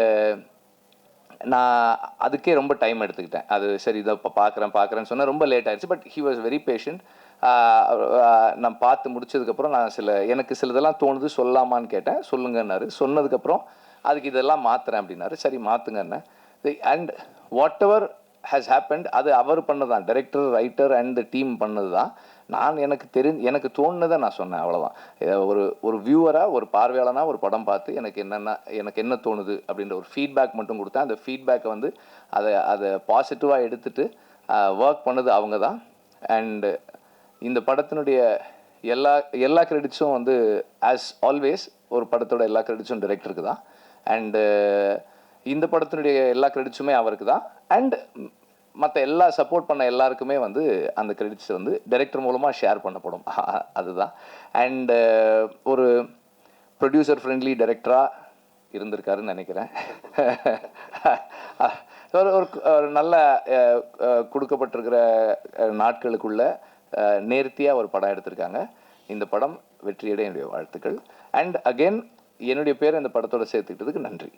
நான் அதுக்கே ரொம்ப டைம் எடுத்துக்கிட்டேன். அது சரி இதை இப்போ பார்க்குறேன்னு சொன்னால் ரொம்ப லேட் ஆகிடுச்சு. But he was very patient. நான் பார்த்து முடிச்சதுக்கப்புறம் நான் எனக்கு சிலதெல்லாம் தோணுது சொல்லலாமான்னு கேட்டேன். சொல்லுங்கன்னாரு. சொன்னதுக்கப்புறம் அதுக்கு இதெல்லாம் மாற்றுறேன் அப்படின்னாரு. சரி மாற்றுங்கன்னு. And whatever has happened அது அவர் பண்ணதான், டைரக்டர், ரைட்டர் அண்ட் டீம் பண்ணது தான். நான் எனக்கு தோணுனதை நான் சொன்னேன், அவ்வளோதான். ஒரு வியூவராக, ஒரு பார்வையாளனாக ஒரு படம் பார்த்து எனக்கு என்ன தோணுது அப்படின்ற ஒரு ஃபீட்பேக் மட்டும் கொடுத்தேன். அந்த ஃபீட்பேக்கை வந்து அதை பாசிட்டிவாக எடுத்துகிட்டு ஒர்க் பண்ணது அவங்க தான். அண்டு இந்த படத்தினுடைய எல்லா கிரெடிட்ஸும் வந்து ஆஸ் ஆல்வேஸ் ஒரு படத்தோட எல்லா கிரெடிட்ஸும் டைரக்டருக்கு தான். அண்டு இந்த படத்தினுடைய எல்லா கிரெடிட்ஸுமே அவருக்கு தான். அண்ட் மற்ற எல்லா சப்போர்ட் பண்ண எல்லாருக்குமே வந்து அந்த கிரெடிட்ஸ் வந்து டைரக்டர் மூலமாக ஷேர் பண்ணப்படும், அதுதான். அண்டு ஒரு ப்ரொடியூசர் ஃப்ரெண்ட்லி டைரக்டராக இருந்திருக்காருன்னு நினைக்கிறேன். ஒரு நல்ல கொடுக்கப்பட்டிருக்கிற நாட்களுக்குள்ள நேர்த்தியாக ஒரு படம் எடுத்திருக்காங்க. இந்த படம் வெற்றியடைய என்னுடைய வாழ்த்துக்கள். அண்ட் அகெயின் என்னுடைய பேர் இந்த படத்தோட சேர்த்துக்கிட்டதுக்கு நன்றி.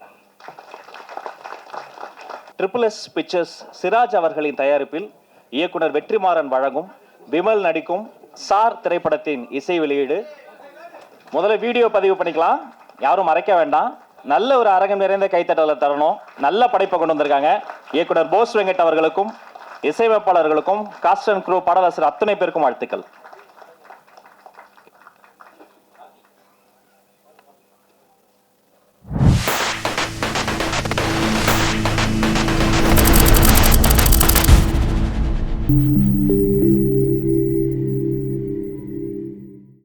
ட்ரிபிள் பிக்சர்ஸ் சிராஜ் அவர்களின் தயாரிப்பில் இயக்குனர் வெற்றிமாறன் வழங்கும் விமல் நடிக்கும் சார் திரைப்படத்தின் இசை வெளியீடு. முதல்ல வீடியோ பதிவு பண்ணிக்கலாம், யாரும் மறைக்க வேண்டாம். நல்ல ஒரு அரங்கம் நிறைந்த கைத்தட்டலை தரணும். நல்ல படைப்பை கொண்டு வந்திருக்காங்க. இயக்குனர் போஸ் வெங்கட் அவர்களுக்கும் இசையமைப்பாளர்களுக்கும் காஸ்ட் அண்ட் க்ரூ பாடலாசிரியர் அத்தனை பேருக்கும் வாழ்த்துக்கள். Thank you.